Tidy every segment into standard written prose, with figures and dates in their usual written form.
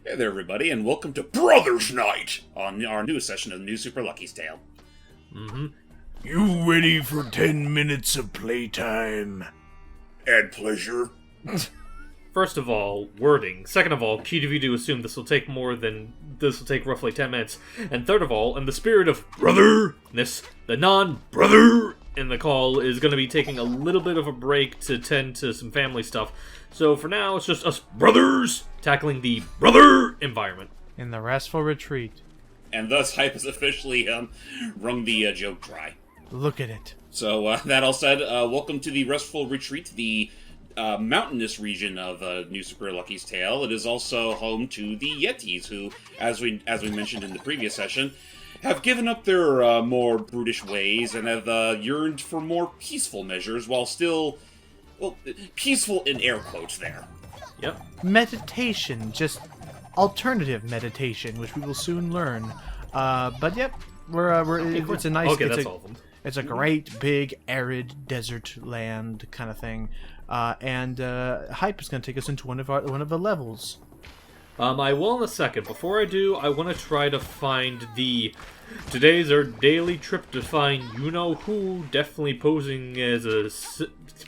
Hey there, everybody, and welcome to Brothers Night on our newest session of the New Super Lucky's Tale. You ready for 10 minutes of playtime? And pleasure. First of all, wording. Second of all, cue to assume this will take roughly 10 minutes. And third of all, in the spirit of brotherness, the non-brother in the call is going to be taking a little bit of a break to tend to some family stuff. So for now, it's just us brothers tackling the brother environment. In the Wrestful Retreat. And thus, Hype has officially wrung the joke dry. Look at it. So, that all said, welcome to the Wrestful Retreat, the mountainous region of New Super Lucky's Tale. It is also home to the Yetis, who, as we mentioned in the previous session, have given up their more brutish ways and have yearned for more peaceful measures, while still, well, peaceful in air quotes there. Yep. Meditation, just alternative meditation, which we will soon learn. But yep, it's a nice. Okay, that's all of them. It's a great big arid desert land kind of thing, and Hype is going to take us into one of the levels. I will in a second. Before I do, I want to try to find today's our daily trip to find you-know-who, definitely posing as a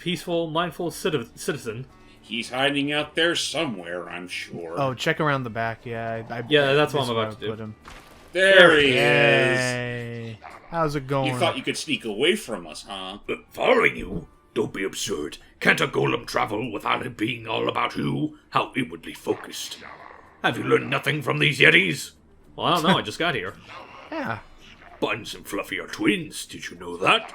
peaceful, mindful citizen. He's hiding out there somewhere, I'm sure. Oh, check around the back, yeah. That's what I'm about to do. Put him. There he is! Hey, how's it going? You thought you could sneak away from us, huh? Following you? Don't be absurd. Can't a golem travel without it being all about you? How inwardly focused. Have you learned nothing from these Yetis? Well, I don't know, I just got here. Yeah. Buttons and Fluffy are twins, did you know that?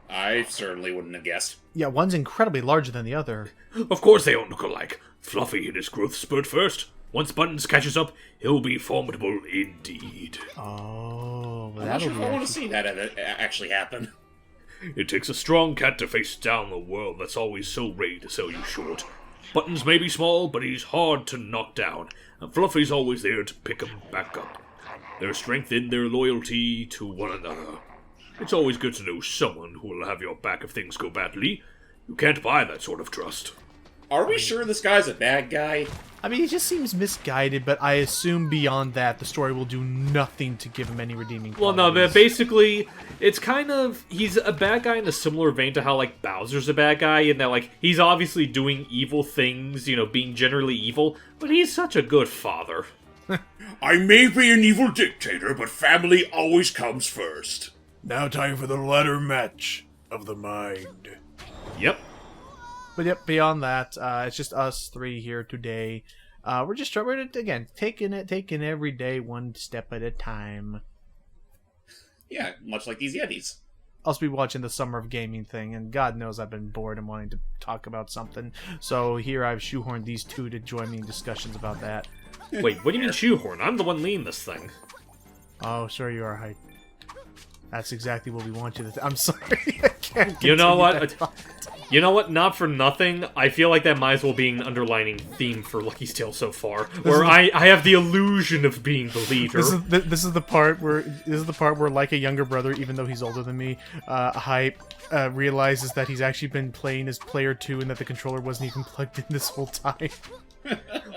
I certainly wouldn't have guessed. Yeah, one's incredibly larger than the other. Of course they don't look alike. Fluffy hit his growth spurt first. Once Buttons catches up, he'll be formidable indeed. Oh, well, I'm not sure if I want to see that actually happen. It takes a strong cat to face down the world that's always so ready to sell you short. Buttons may be small, but he's hard to knock down, and Fluffy's always there to pick him back up. Their strength in their loyalty to one another. It's always good to know someone who will have your back if things go badly. You can't buy that sort of trust. Are we sure this guy's a bad guy? I mean, he just seems misguided, but I assume beyond that, the story will do nothing to give him any redeeming qualities. Well, no, but basically, it's kind of, he's a bad guy in a similar vein to how, like, Bowser's a bad guy, in that, like, he's obviously doing evil things, being generally evil, but he's such a good father. I may be an evil dictator, but family always comes first. Now time for the ladder match of the mind. Yep. But yep, beyond that, it's just us three here today. We're just trying, again, taking every day one step at a time. Yeah, much like these Yetis. I'll be watching the Summer of Gaming thing, and God knows I've been bored and wanting to talk about something. So here I've shoehorned these two to join me in discussions about that. Wait, what do you mean shoehorn? I'm the one leading this thing. Oh, sure you are, Hype. That's exactly what we want you to I'm sorry, I can't You know continue what? that thought. You know what? Not for nothing, I feel like that might as well be an underlining theme for Lucky's Tale so far, where I have the illusion of being the leader. This is the part where, like a younger brother, even though he's older than me, Hype realizes that he's actually been playing as player 2 and that the controller wasn't even plugged in this whole time.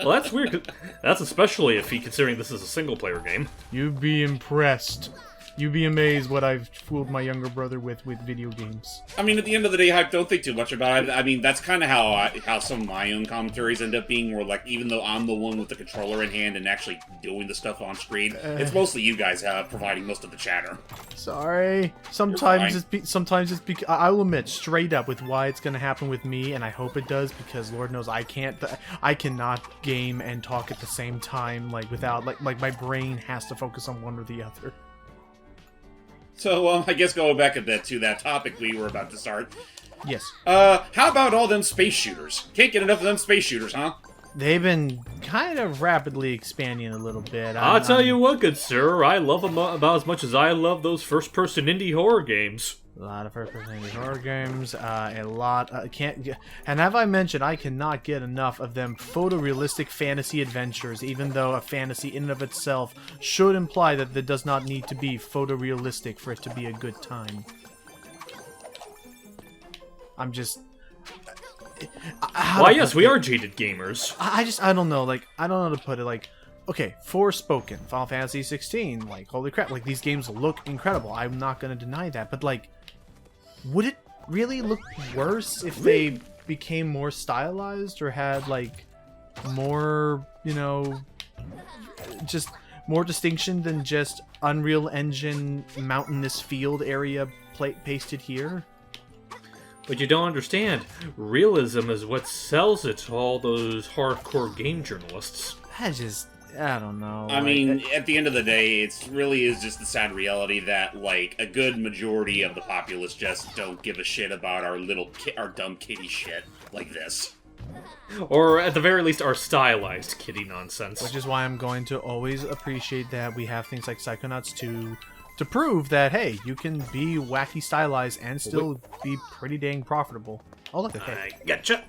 Well, that's weird. 'Cause that's especially if considering this is a single-player game. You'd be impressed. You'd be amazed what I've fooled my younger brother with video games. I mean, at the end of the day, Hype, don't think too much about it. I mean, that's kind of how some of my own commentaries end up being, where, like, even though I'm the one with the controller in hand and actually doing the stuff on screen, it's mostly you guys providing most of the chatter. Sorry. Sometimes it's I will admit straight up with why it's gonna happen with me, and I hope it does, because Lord knows I cannot game and talk at the same time, without my brain has to focus on one or the other. So, I guess going back a bit to that topic we were about to start. Yes. How about all them space shooters? Can't get enough of them space shooters, huh? They've been kind of rapidly expanding a little bit. I'll tell you what, good sir, I love them about as much as I love those first-person indie horror games. A lot of first-person horror games, a lot. And have I mentioned I cannot get enough of them photorealistic fantasy adventures, even though a fantasy in and of itself should imply that it does not need to be photorealistic for it to be a good time. I'm just... Why, yes, we are jaded gamers. I don't know, I don't know how to put it, okay, Forspoken, Final Fantasy 16, like, holy crap, like, these games look incredible. I'm not going to deny that, but, like, would it really look worse if they became more stylized or had, like, more, you know, just more distinction than just Unreal Engine mountainous field area pasted here? But you don't understand. Realism is what sells it to all those hardcore game journalists. I don't know. I mean, at the end of the day, it really is just the sad reality that, like, a good majority of the populace just don't give a shit about our dumb kitty shit like this. Or, at the very least, our stylized kitty nonsense. Which is why I'm going to always appreciate that we have things like Psychonauts 2 to prove that, hey, you can be wacky stylized and still be pretty dang profitable. Oh, look at that. I gotcha.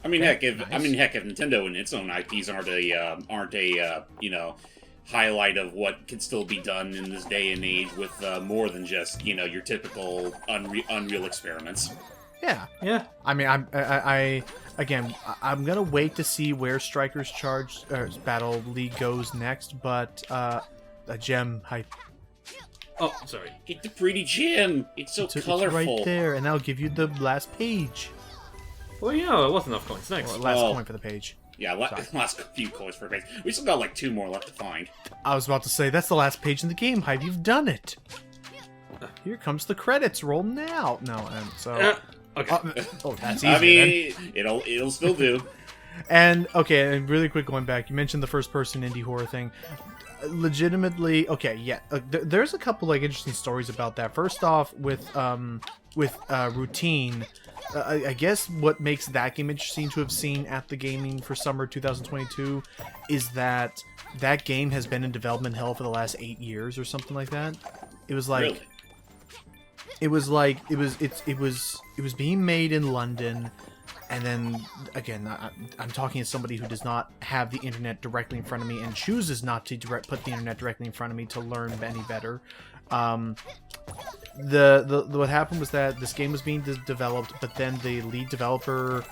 I mean, heck, if Nintendo and its own IPs aren't a you know, highlight of what can still be done in this day and age with more than just, you know, your typical Unreal experiments. Yeah. I mean, I'm gonna wait to see where Strikers Battle League goes next, but a gem hype. Oh, sorry. Get the pretty gem. It's so colorful. It's right there, and I'll give you the last page. Well, yeah, it wasn't enough coins. Next. Or last coin for the page. Yeah, last few coins for a page. We still got like 2 more left to find. I was about to say, that's the last page in the game, Hyde. You've done it. Here comes the credits rolling out. No, and so... Okay. oh, that's easy. I mean, it'll still do. And, okay, and really quick going back, you mentioned the first-person indie horror thing. Legitimately, okay, yeah, there's a couple, like, interesting stories about that. First off, with Routine... I guess what makes that game interesting to have seen at the Gaming for Summer 2022 is that that game has been in development hell for the last 8 years or something like that. It was like, really? it was being made in London, and then again, I'm talking as somebody who does not have the internet directly in front of me and chooses not to put the internet directly in front of me to learn any better. What happened was that this game was being developed, but then the lead developer,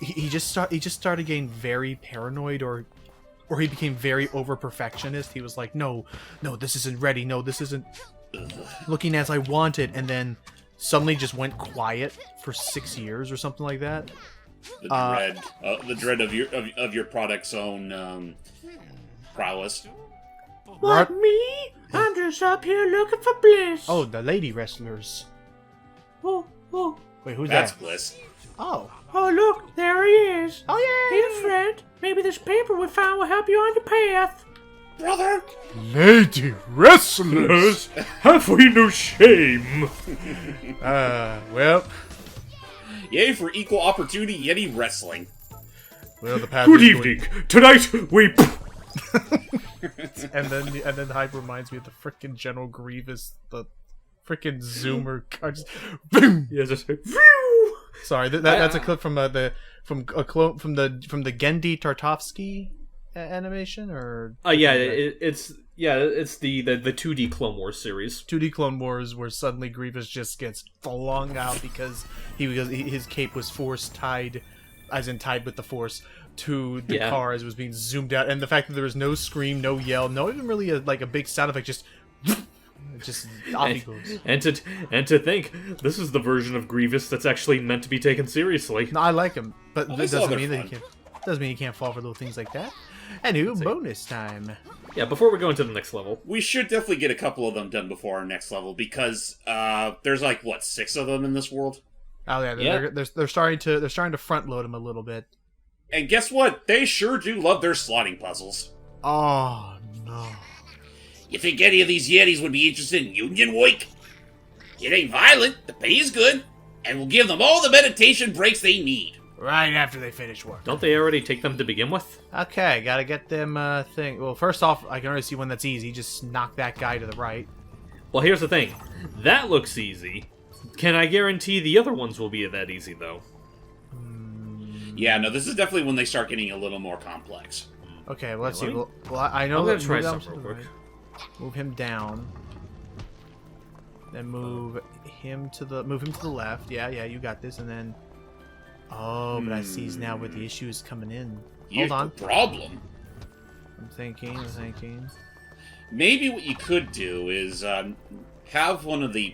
he just started getting very paranoid, or he became very over perfectionist. He was like, no, this isn't ready. No, this isn't looking as I want it, and then suddenly just went quiet for 6 years or something like that. The dread of your product's own prowess. What, me? I'm just up here looking for Bliss. Oh, the lady wrestlers. Oh. Wait, who's That's that? Bliss. Oh, Look, there he is. Oh, yeah. Hey, friend. Maybe this paper we found will help you on your path. Brother! lady wrestlers. Have we no shame? Well, Yay for equal opportunity Yeti wrestling. well, the path. Good evening. Tonight we... And then Hype reminds me of the frickin' General Grievous, the frickin' Zoomer card. Just, boom. Yes, just... Sorry, that's a clip from the Gendy Tartovsky animation, or it's the 2D Clone Wars series. 2D Clone Wars, where suddenly Grievous just gets flung out because his cape was tied with the Force to the car as it was being zoomed out, and the fact that there was no scream, no yell, no even really a big sound effect, just off he goes. And to think this is the version of Grievous that's actually meant to be taken seriously. No, I like him, but that still doesn't they're mean that he can't fall for little things like that. Anywho, bonus time. Yeah, before we go into the next level, We should definitely get a couple of them done before our next level, because there's like, what, 6 of them in this world? Oh yeah, they're starting to front load him a little bit. And guess what? They sure do love their slotting puzzles. Oh no. You think any of these Yetis would be interested in Union Week? It ain't violent, the pay is good, and we'll give them all the meditation breaks they need. Right after they finish work. don't they already take them to begin with? Okay, gotta get them thing. Well, first off, I can already see one that's easy. Just knock that guy to the right. Well, here's the thing. That looks easy. Can I guarantee the other ones will be that easy, though? Yeah, no, this is definitely when they start getting a little more complex. Okay, well, let's see. Really? Well, I know I'm that gonna try move down something to the real quick. right. Move him down. Then move him to the left. Yeah, you got this. And then Oh, but I see now where the issue is coming in. Here's Hold on. the problem. I'm thinking. Maybe what you could do is have one of the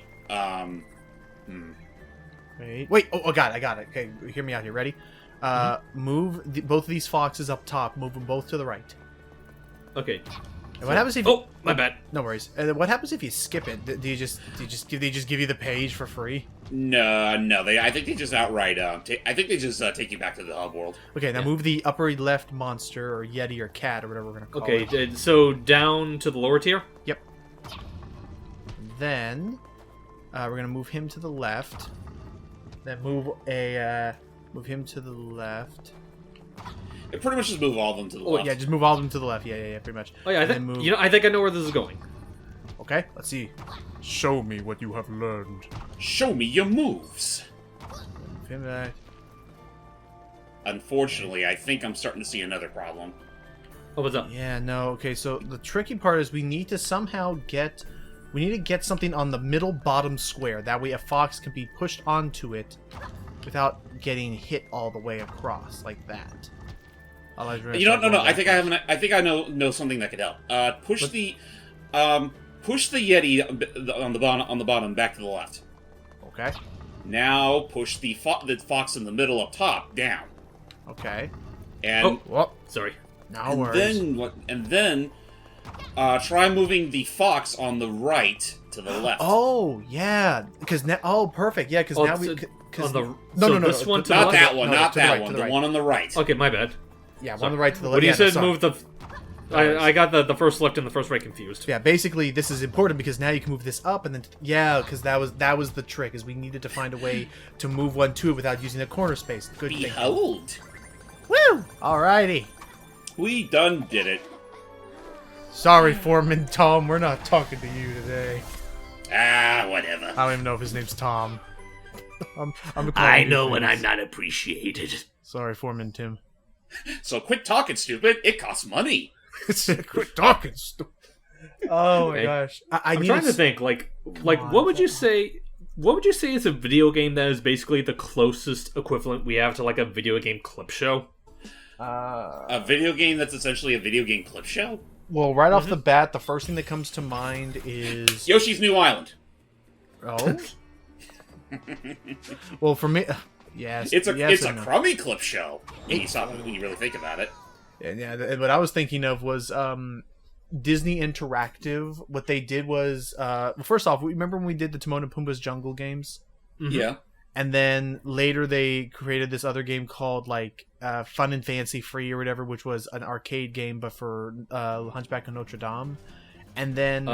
Wait. Oh, I got it. Okay, hear me out here. Ready? Move both of these foxes up top. Move them both to the right. Okay. And what happens if? Oh, my bad. No worries. What happens if you skip it? Do they just give you the page for free? No. I think they just outright. I think they just take you back to the hub world. Okay, now move the upper left monster or yeti or cat or whatever we're gonna call it. Okay, so down to the lower tier. Yep. Then we're gonna move him to the left. Then move him to the left. It pretty much just move all of them to the left. Yeah, just move all of them to the left. Yeah, pretty much. Oh yeah, I think I know where this is going. Okay, let's see. Show me what you have learned. Show me your moves. Move him back. Unfortunately, I think I'm starting to see another problem. Oh, what's up? Yeah, no. Okay, so the tricky part is we need to somehow get something on the middle bottom square. That way a fox can be pushed onto it without getting hit all the way across like that. You know, no. I think I know something that could help. Push the Yeti on the bottom back to the left. Okay. Now push the fox in the middle up top down. Okay. And Sorry. No worries. Then try moving the fox on the right to the left. Oh yeah, because now. Oh, perfect. Yeah, because now we. No. This one to not the that one. No, Not to the that right, one. to the The right. one on the right. Okay, my bad. Yeah, one on the right to the left. When you said sorry. move the... I got the first left and the first right confused. Yeah, basically this is important because now you can move this up and then because that was the trick is we needed to find a way to move one to it without using the corner space. Good thing. Behold. Woo! Alrighty. We done did it. Sorry, Foreman Tom, we're not talking to you today. Whatever. I don't even know if his name's Tom. I know when I'm not appreciated. Sorry, Foreman Tim. So quit talking, stupid. It costs money. Quit talking, stupid. Oh my gosh. I'm trying to think, like what would you say? What would you say is a video game that is basically the closest equivalent we have to like a video game clip show? A video game that's essentially a video game clip show? Well, right off the bat, the first thing that comes to mind is... Yoshi's New Island. Oh? Well, for me... Yes. It's a no. crummy clip show. When you really think about it. Yeah, what I was thinking of was Disney Interactive. What they did was... first off, remember when we did the Timon and Pumbaa's Jungle games? Mm-hmm. Yeah. And then later they created this other game called like Fun and Fancy Free or whatever, which was an arcade game but for Hunchback of Notre Dame. And then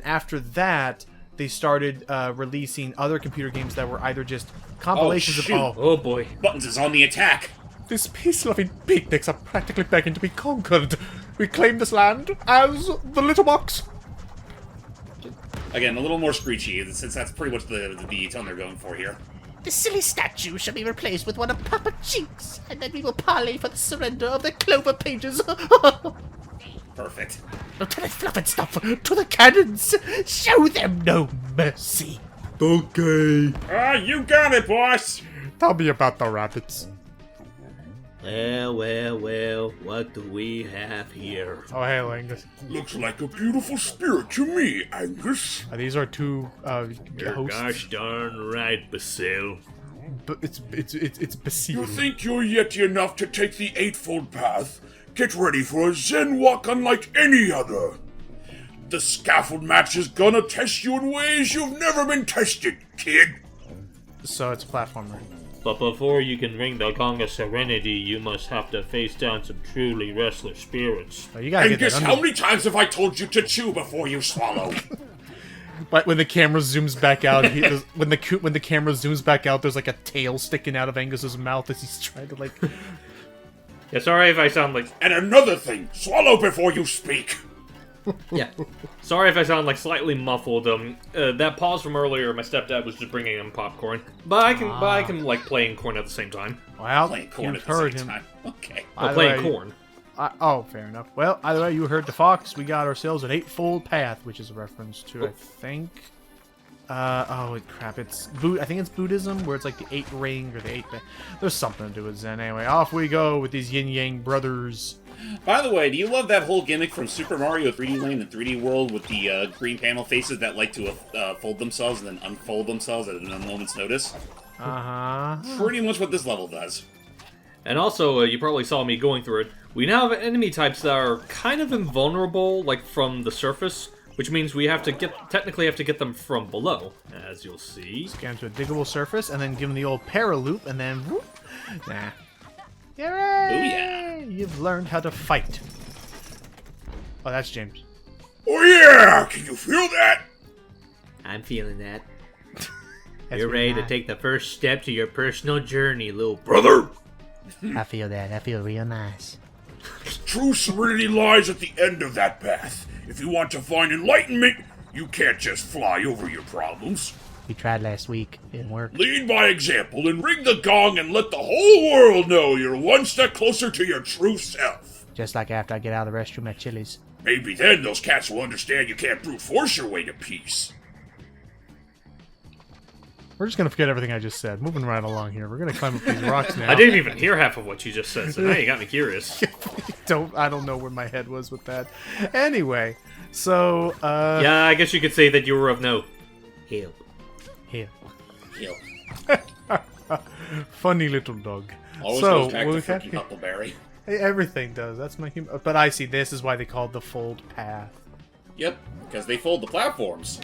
after that they started releasing other computer games that were either just compilations of oh boy, Buttons is on the attack. These peace-loving beatniks are practically begging to be conquered. We claim this land as the Little Box. Again, a little more screechy, since that's pretty much the tone they're going for here. The silly statue shall be replaced with one of Papa Cheeks, and then we will parley for the surrender of the clover pages. Perfect. Lieutenant Fluffinstuff, to the cannons! Show them no mercy! Okay. You got it, boss! Tell me about the rabbits. Well, what do we have here? Oh, hey, Angus. Looks like a beautiful spirit to me, Angus. These are two You're hosts. gosh darn right, Basil. But it's Basile. You think you're yeti enough to take the Eightfold Path? Get ready for a Zen walk unlike any other. The scaffold match is gonna test you in ways you've never been tested, kid. So it's a platformer. But before you can ring the gong of serenity, you must have to face down some truly restless spirits. Oh, you gotta get Angus, that how many times have I told you to chew before you swallow? But when the camera zooms back out, when the camera zooms back out, there's like a tail sticking out of Angus's mouth as he's trying to like. Yeah, sorry if I sound like. And another thing, swallow before you speak. Yeah. Sorry if I sound like slightly muffled. That pause from earlier, my stepdad was just bringing in popcorn. But I can like playing corn at the same time. Well, Playing corn you at the heard same him. time. Okay. Well, Either playing way- corn. Fair enough. Well, either way, you heard the fox. We got ourselves an Eightfold Path, which is a reference to, I think, Oh crap! I think it's Buddhism, where it's like the 8 ring or the 8. There's something to do with Zen. Anyway, off we go with these Yin Yang brothers. By the way, do you love that whole gimmick from Super Mario 3D Land and 3D World with the green panel faces that like to fold themselves and then unfold themselves at a moment's notice? Pretty much what this level does. And also, you probably saw me going through it. We now have enemy types that are kind of invulnerable, like from the surface, which means we technically have to get them from below, as you'll see. Scan to a diggable surface, and then give them the old paraloop, and then whoop. Nah. Hooray! Oh yeah! You've learned how to fight. Oh, that's James. Oh yeah! Can you feel that? I'm feeling that. That's You're ready really to take the first step to your personal journey, little Brother! I feel that. I feel real nice. True serenity lies at the end of that path. If you want to find enlightenment, you can't just fly over your problems. We tried last week. Didn't work. Lead by example and ring the gong and let the whole world know you're one step closer to your true self. Just like after I get out of the restroom at Chili's. Maybe then those cats will understand you can't brute force your way to peace. We're just gonna forget everything I just said. Moving right along here. We're gonna climb up these rocks now. I didn't even hear half of what you just said, so now you got me curious. I don't know where my head was with that. Anyway, so Yeah, I guess you could say that you were of no help. here. Heal. Funny little dog. Always So, goes back we to have- freaking Huckleberry. Hey, everything does. That's my humor. But I see. This is why they call it the fold path. Yep, because they fold the platforms.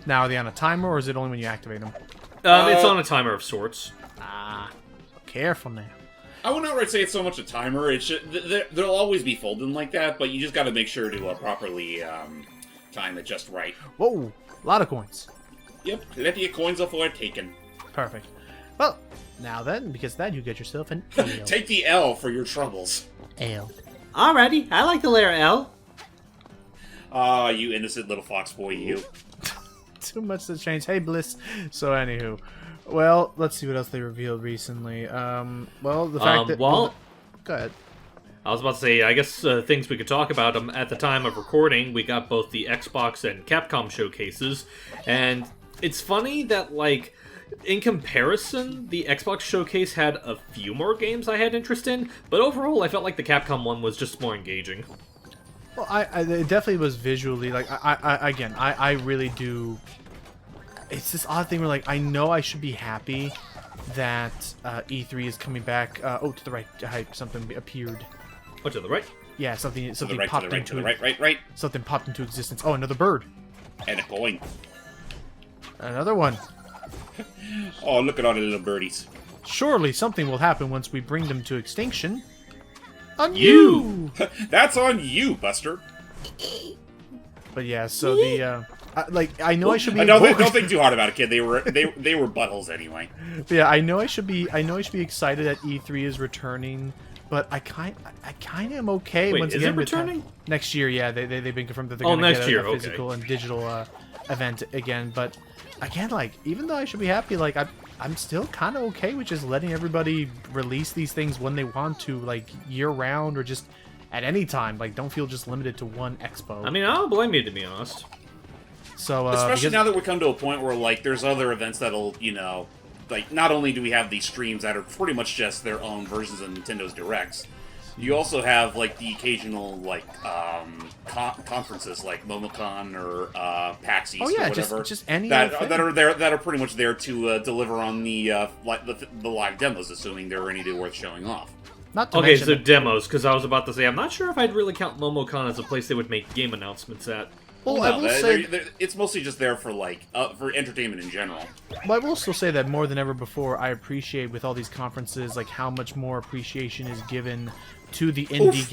Now, are they on a timer, or is it only when you activate them? It's on a timer of sorts. Careful now. I would not outright say it's so much a timer. It's just, they'll always be folding like that, but you just got to make sure to properly time it just right. Whoa, a lot of coins. Yep, let your coins off for taken. Perfect. Well, now then, because of that, you get yourself an ale. Take the L for your troubles. Ale. Alrighty, I like the letter L. Ah, You innocent little fox boy, you. Too much to change. Hey, Bliss. So, anywho. Well, let's see what else they revealed recently. Well, the fact that... well, go ahead. I was about to say, I guess things we could talk about at the time of recording, we got both the Xbox and Capcom showcases, and it's funny that, like, in comparison, the Xbox showcase had a few more games I had interest in, but overall I felt like the Capcom one was just more engaging. Well, it definitely was visually, like, I really do... It's this odd thing where, like, I know I should be happy that E3 is coming back. Oh, to the right, something appeared. Oh, to the right? Yeah, something To the right, to popped the right, into to the right. something popped into existence. Oh, another bird. And a coin. Another one. Oh, look at all the little birdies. Surely something will happen once we bring them to extinction. On You! That's on you, Buster. But yeah, so the I know I should be. Don't think too hard about it, kid. They were buttholes anyway. Yeah, I know I should be excited that E3 is returning, but I kind of am okay. Wait, once is again it with returning? next year? Yeah, they've been confirmed that they're Oh, going to next get year, a okay. physical and digital event again. But again, like, even though I should be happy, like I'm still kind of okay with just letting everybody release these things when they want to, like year round or just at any time. Like, don't feel just limited to one expo. I mean, I don't blame you, to be honest. So Especially because, now that we come to a point where, like, there's other events that'll, like, not only do we have these streams that are pretty much just their own versions of Nintendo's Directs, you also have, like, the occasional, like, conferences like MomoCon or PAX East Oh, yeah, or whatever. just any that other thing. that are pretty much there to deliver on the live demos, assuming they're anything worth showing off. not to Okay, mention so demos, because I was about to say, I'm not sure if I'd really count MomoCon as a place they would make game announcements at. well, No, I will say it's mostly just there for, like, for entertainment in general. But I will also say that more than ever before, I appreciate with all these conferences, like how much more appreciation is given to the indie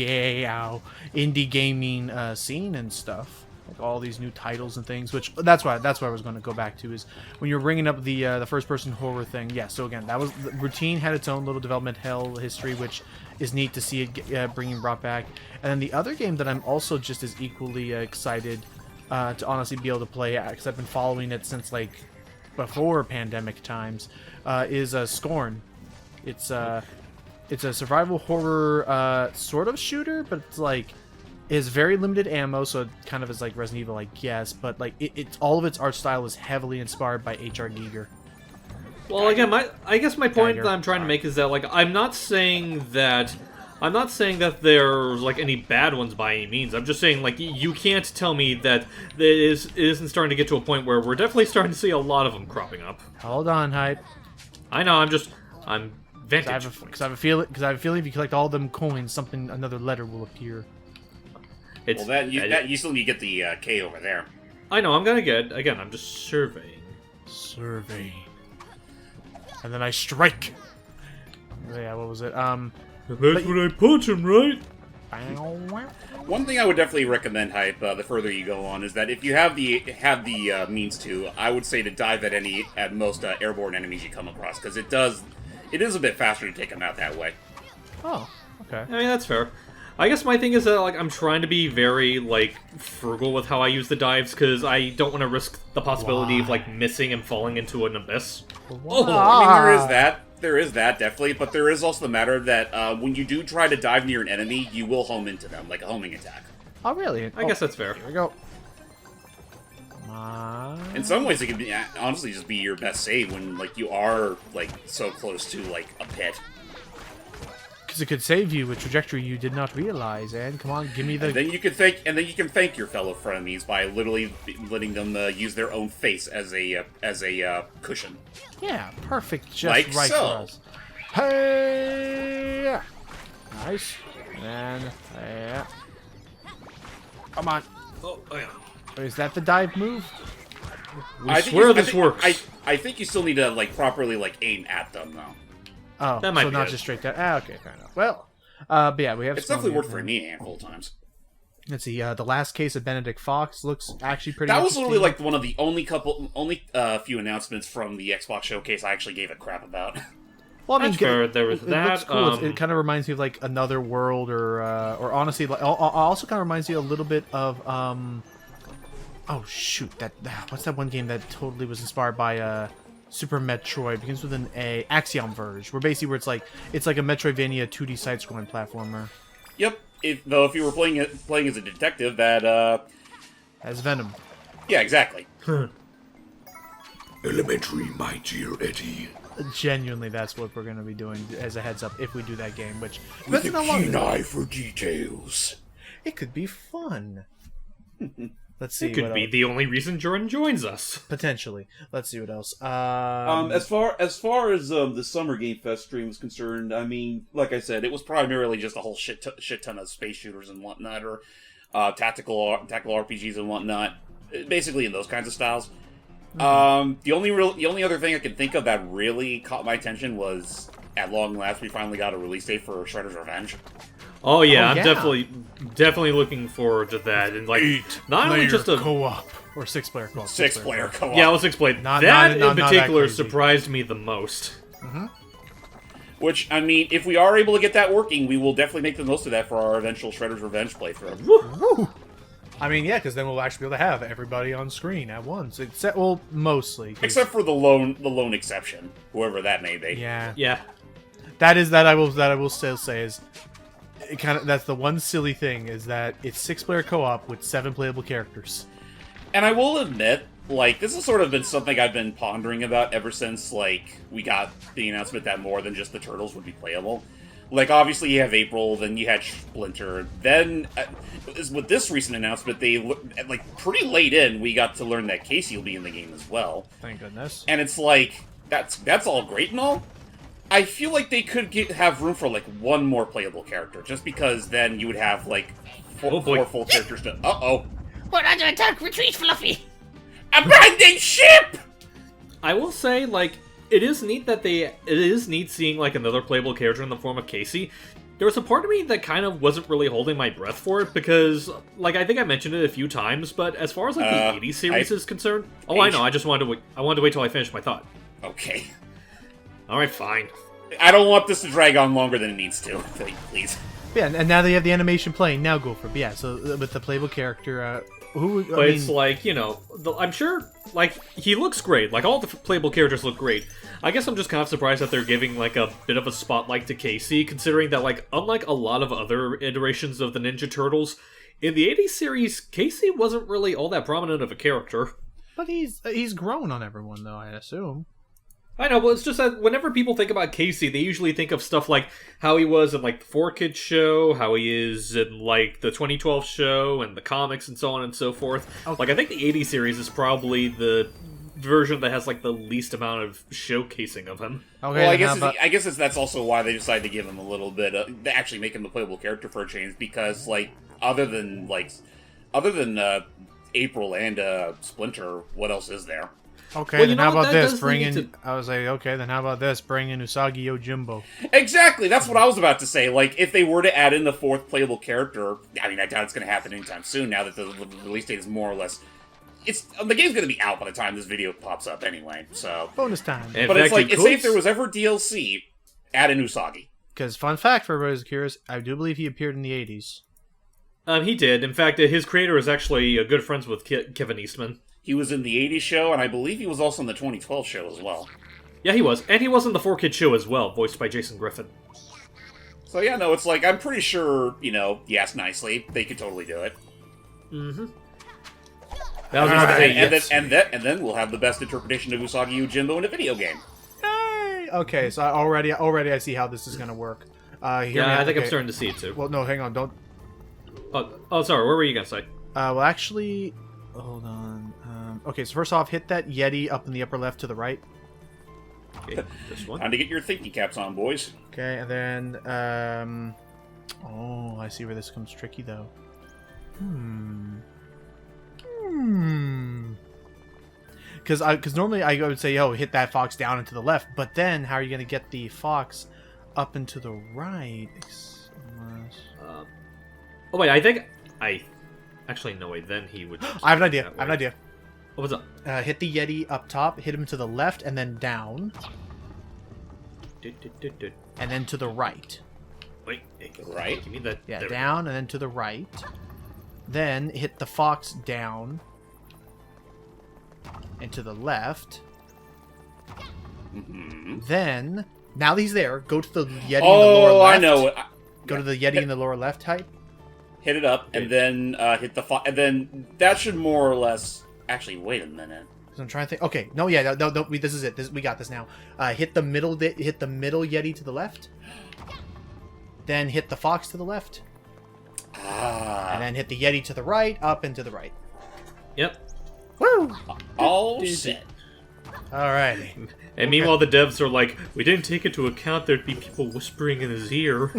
gaming scene and stuff. Like all these new titles and things, which that's why I was going to go back to is when you're bringing up the first person horror thing. Yeah, so again, that was Routine had its own little development hell history, which is neat to see it brought back. And then the other game that I'm also just as equally excited to honestly be able to play, because I've been following it since like before pandemic times, is Scorn. It's a survival horror sort of shooter, but it's like It has very limited ammo, so it kind of is like Resident Evil, I guess. But like, it's all of its art style is heavily inspired by H.R. Giger. Well, again, I guess my point Geiger. that I'm trying to make is that, like, I'm not saying that there's, like, any bad ones by any means. I'm just saying, like, you can't tell me that it isn't starting to get to a point where we're definitely starting to see a lot of them cropping up. Hold on, Hype. I know, I'm vantage Because I have a feeling if you collect all them coins, another letter will appear. It's, Well, you still need to get the K over there. I know, I'm gonna get, again, I'm just surveying. Survey. And then I strike. Yeah, what was it? That's what I punch him, right? One thing I would definitely recommend, Hype, the further you go on, is that if you have the means to, I would say to dive at most airborne enemies you come across, because it is a bit faster to take them out that way. Oh, okay. I mean, that's fair. I guess my thing is that, like, I'm trying to be very, like, frugal with how I use the dives, because I don't want to risk the possibility of, like, missing and falling into an abyss. Oh, I mean, there is that. There is that, definitely, but there is also the matter that when you do try to dive near an enemy, you will home into them, like a homing attack. Oh, really? I guess that's fair. Here we go. Come on. In some ways, it can be, honestly just be your best save when, like, you are, like, so close to, like, a pit. Because it could save you a trajectory you did not realize, and come on, give me the... And then you can thank your fellow frenemies by literally letting them use their own face as a cushion. Yeah, perfect, just Like right so. for us. Hey! Nice. And, yeah. Come on. Oh, yeah. Is that the dive move? I swear this works. I think you still need to, like, properly, like, aim at them, though. Oh, That might so be not it. just straight down. Ah, okay, fair enough. Well, but yeah, we have... It's some definitely here. worked for me a handful of times. Let's see, the last case of Benedict Fox looks actually pretty That was interesting. literally, like, one of the only few announcements from the Xbox showcase I actually gave a crap about. Well, I mean, That's fair, there was it that, looks cool. It kind of reminds me of like Another World, or honestly, like, also kind of reminds me a little bit of oh shoot, what's that one game that totally was inspired by Super Metroid? Begins with an A. Axiom Verge, where basically it's like a Metroidvania 2D side-scrolling platformer. Yep. If you were playing as a detective, that As Venom. yeah, exactly. Elementary, my dear Eddie. Genuinely, that's what we're going to be doing as a heads up if we do that game, which With a depends on how keen long eye for details. it could be fun. Let's see. It could what be else. the only reason Jordan joins us. Potentially. Let's see what else. As far as the Summer Game Fest stream is concerned, I mean, like I said, it was primarily just a whole shit ton of space shooters and whatnot, or tactical RPGs and whatnot, basically in those kinds of styles. The only other thing I can think of that really caught my attention was, at long last, we finally got a release date for Shredder's Revenge. Oh yeah, Oh, I'm yeah. definitely looking forward to that. And like, not only just a co-op or 6-player co-op. Six-player co-op. yeah, let's explain. Not that in that particular crazy. surprised me the most. Which, I mean, if we are able to get that working, we will definitely make the most of that for our eventual Shredder's Revenge playthrough. Woo! I mean, yeah, because then we'll actually be able to have everybody on screen at once. Except, well, mostly. 'cause- Except for the lone exception, whoever that may be. yeah, Yeah, that I will still say is it kind of, that's the one silly thing, is that it's 6-player co-op with 7 playable characters. And I will admit, like, this has sort of been something I've been pondering about ever since, like, we got the announcement that more than just the Turtles would be playable. Like, obviously you have April, then you had Splinter, then, with this recent announcement, like, pretty late in, we got to learn that Casey will be in the game as well. Thank goodness. And it's like, that's all great and all. I feel like they could have room for, like, one more playable character, just because then you would have, like, Oh, boy. four full characters to... Uh-oh. We're under attack! Retreat, Fluffy! Abandoned ship! I will say, like, it is neat seeing, like, another playable character in the form of Casey. There was a part of me that kind of wasn't really holding my breath for it, because, like, I think I mentioned it a few times, but as far as, like, the 80s series is concerned... Oh, I know, I wanted to wait till I finished my thought. Okay. Alright, fine. I don't want this to drag on longer than it needs to. Please. Yeah, and now they have the animation playing. Now go for it. But yeah, so with the playable character, But it's like, you know, I'm sure, like, he looks great. Like, all the playable characters look great. I guess I'm just kind of surprised that they're giving, like, a bit of a spotlight to Casey, considering that, like, unlike a lot of other iterations of the Ninja Turtles, In the 80s series, Casey wasn't really all that prominent of a character. But he's grown on everyone, though, I assume. I know, but it's just that whenever people think about Casey, they usually think of stuff like how he was in, like, the 4Kids show, how he is in, like, the 2012 show, and the comics, and so on and so forth. Okay. Like, I think the 80s series is probably the version that has, like, the least amount of showcasing of him. Okay, well, I guess that's also why they decided to give him a little bit of... They actually make him a playable character for a change, because, like, other than April and Splinter, what else is there? Okay, Well, then how about this? to... I was like, okay, then how about this? Bring in Usagi Yojimbo. Exactly, that's what I was about to say. Like, if they were to add in the fourth playable character, I mean, I doubt it's going to happen anytime soon. Now that the release date is more or less, the game's going to be out by the time this video pops up anyway. So Bonus time. but it's like, say if there was ever DLC, add in Usagi. Because fun fact for everybody who's curious, I do believe he appeared in the 80s. He did. In fact, his creator is actually good friends with Kevin Eastman. He was in the 80s show, and I believe he was also in the 2012 show as well. Yeah, he was. And he was in the 4Kids show as well, voiced by Jason Griffin. So yeah, no, it's like, I'm pretty sure, yes, nicely, they could totally do it. Mm-hmm. That was gonna say yes. And then we'll have the best interpretation of Usagi Yojimbo in a video game. Yay! Okay, so already I see how this is going to work. I think I'm starting to see it too. Well, no, hang on, don't... Oh, sorry, what were you going to say? Well, actually... Hold on. Okay, so first off, hit that Yeti up in the upper left to the right. Okay, this one. Time to get your thinking caps on, boys. Okay, and then, oh, I see where this comes tricky, though. Because normally I would say, oh, hit that fox down and to the left, but then how are you going to get the fox up and to the right? Oh, wait, I think... Actually, no, wait, then he would... I have an idea. What was up? Hit the Yeti up top, hit him to the left, and then down. And then to the right. Wait, right? Give me that. Yeah, down and then to the right. Then hit the fox down. And to the left. Mm-hmm. Then, now that he's there, go to the Yeti in the lower left. I know. Go to the Yeti in the lower left type. Hit it up, and then hit the and then that should more or less... Actually, wait a minute. I'm trying to think. Okay, no, yeah, no, this is it. We got this now. Hit the middle Yeti to the left. Then hit the fox to the left. And then hit the Yeti to the right, up and to the right. Yep. Woo! All set. Alrighty. And meanwhile, the devs are like, we didn't take into account there'd be people whispering in his ear.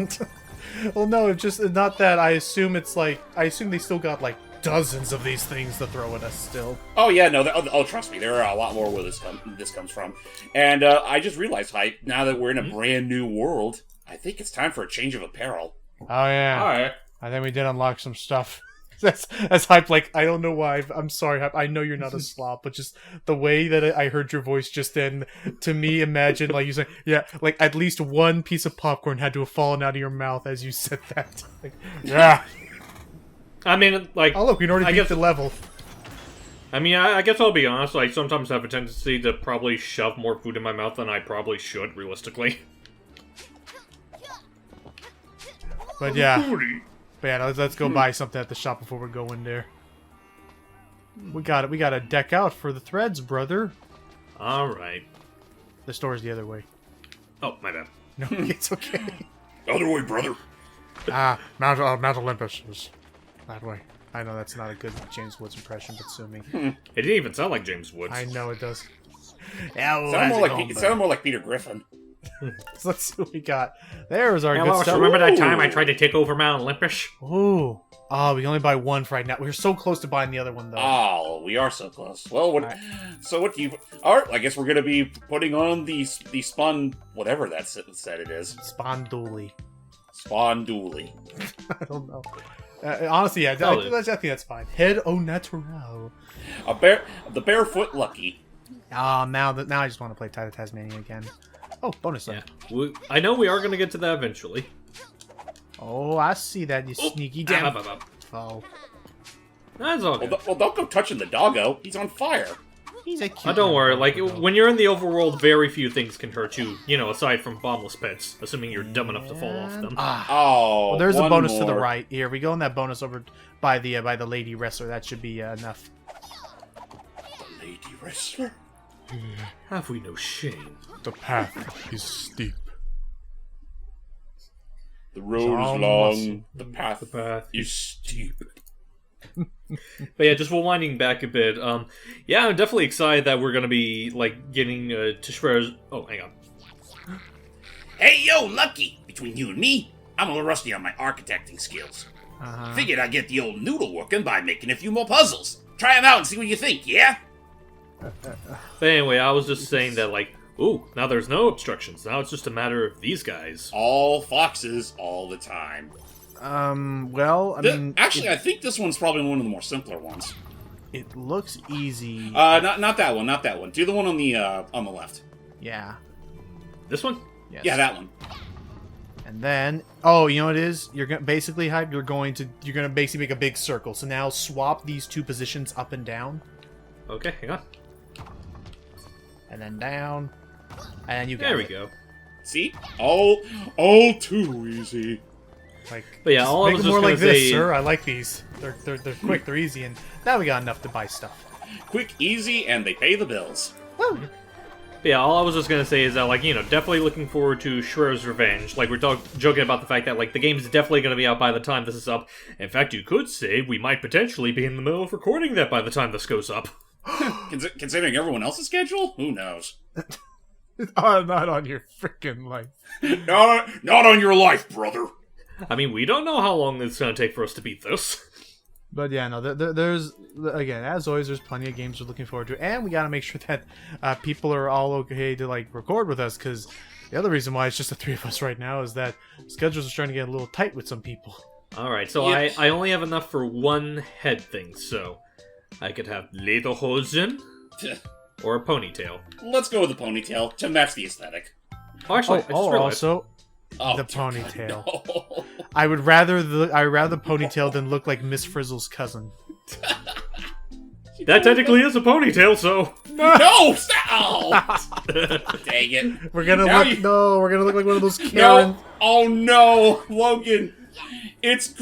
Well, no, it's just not that. I assume they still got like dozens of these things to throw at us still. Oh yeah, no. Trust me, there are a lot more where this comes from. And I just realized, Hype, now that we're in a brand new world, I think it's time for a change of apparel. Oh yeah. All right. I think we did unlock some stuff. That's Hype. Like, I don't know why. I'm sorry, Hype. I know you're not a slob, but just the way that I heard your voice just then, to me, imagine like you saying, yeah, like at least one piece of popcorn had to have fallen out of your mouth as you said that. Like, yeah. I mean, like... Oh, look, we already beat the level. I mean, I guess I'll be honest, like, sometimes I have a tendency to probably shove more food in my mouth than I probably should, realistically. But yeah. But yeah, let's go buy something at the shop before we go in there. We got to deck out for the threads, brother. Alright. The store's the other way. Oh, my bad. No, it's okay. Other way, brother. Mount Olympus is that way. I know that's not a good James Woods impression, but sue me. It didn't even sound like James Woods. I know it does. It sounded more like Peter Griffin. So let's see what we got. There's our good stuff. Remember that time I tried to take over Mount Olympus? Ooh. Oh, we can only buy one for right now. We're so close to buying the other one, though. Oh, we are so close. Well, what? Right. So what do you... Alright, I guess we're going to be putting on the Spawn... Whatever that said it is. Sponduli. Sponduli. I don't know. Honestly, yeah, I think that's fine. Head au naturel. The Barefoot Lucky. Now I just want to play Tide of Tasmania again. Oh, bonus level. Yeah. I know we are going to get to that eventually. Oh, I see that, you sneaky damn foe. That's all good. Well, don't go touching the doggo. He's on fire. He's a cute. Oh, don't worry. little Like, Bobo. when you're in the overworld, very few things can hurt you. You know, aside from bombless pits, assuming you're dumb enough to fall off them. Oh, Well, there's a one bonus to the more. right. Here we go, and that bonus over by the lady wrestler. That should be enough. Lady wrestler. Have we no shame? The path is steep. The road all is long. muscle. The path is steep. But yeah, just rewinding back a bit. Yeah, I'm definitely excited that we're gonna be like getting to Shredder's. Oh, hang on. Hey, yo, Lucky! Between you and me, I'm a little rusty on my architecting skills. Figured I'd get the old noodle working by making a few more puzzles. Try them out and see what you think, yeah? But anyway, I was just saying that like, ooh, now there's no obstructions. Now it's just a matter of these guys. All foxes, all the time. Well, I mean, Actually, I think this one's probably one of the more simpler ones. it looks easy. Not that one, not that one. Do the one on the left. Yeah. This one? Yes. Yeah, that one. And then, oh, you know what it is? You're gonna basically hype. You're gonna basically make a big circle. So now swap these two positions up and down, Okay, hang on. and then down, and you got There we it. go. See? All too easy. Like, But yeah, just all I make was them just more gonna like this, say- sir. I like these. They're quick, they're easy, and now we got enough to buy stuff. Quick, easy, and they pay the bills. But yeah, all I was just gonna say is that, like, you know, definitely looking forward to Shredder's Revenge. Like, we're joking about the fact that, like, the game's definitely gonna be out by the time this is up. In fact, you could say we might potentially be in the middle of recording that by the time this goes up. Considering everyone else's schedule, who knows? Oh, not on your freaking life. Not on your life, brother. I mean, we don't know how long it's gonna take for us to beat this. But yeah, no, there's, again, as always, there's plenty of games we're looking forward to, and we gotta make sure that people are all okay to, like, record with us, because the other reason why it's just the three of us right now is that schedules are starting to get a little tight with some people. Alright, so Yeah. I only have enough for one head thing, so I could have Lederhosen or a ponytail. Let's go with the ponytail to match the aesthetic. Oh, actually, I just realized. Also, Oh, the ponytail. no. I would rather the ponytail than look like Miss Frizzle's cousin. That technically is a ponytail, so... No! Stop! Dang it. We're gonna Now look you- we're gonna look like one of those Karen. No! Oh no, Logan! It's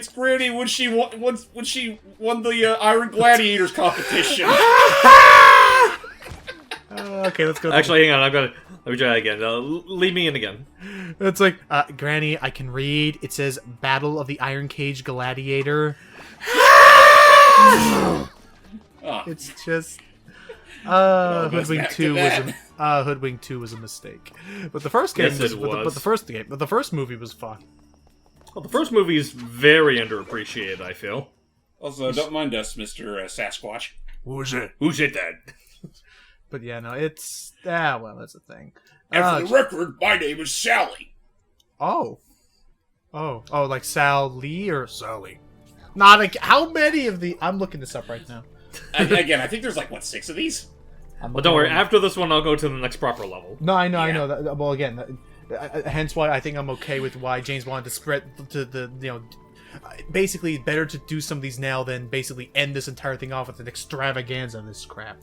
Granny when she won the Iron Gladiators competition. Okay, let's go. Actually, hang on, let me try that again. Leave me in again. It's like, Granny, I can read. It says Battle of the Iron Cage Gladiator. Oh, It's just goes Hoodwink back to 2 was that. Hoodwink 2 was a mistake. But the first game Yes, it but was. the first movie was fun. Well, the first movie is very underappreciated, I feel. also, don't mind us, Mr. Sasquatch. Who's it? Who's it then? But yeah, no, it's well, that's a thing. And for the record, my name is Sally. Oh, like Sal Lee or Sally? Not like how many of the? I'm looking this up right now. Again, I think there's like, what, 6 of these? Well, don't worry, after this one, I'll go to the next proper level. No, I know, I Yeah. know. That, well, again, hence why I think I'm okay with why James wanted to spread to the basically better to do some of these now than basically end this entire thing off with an extravaganza of this crap.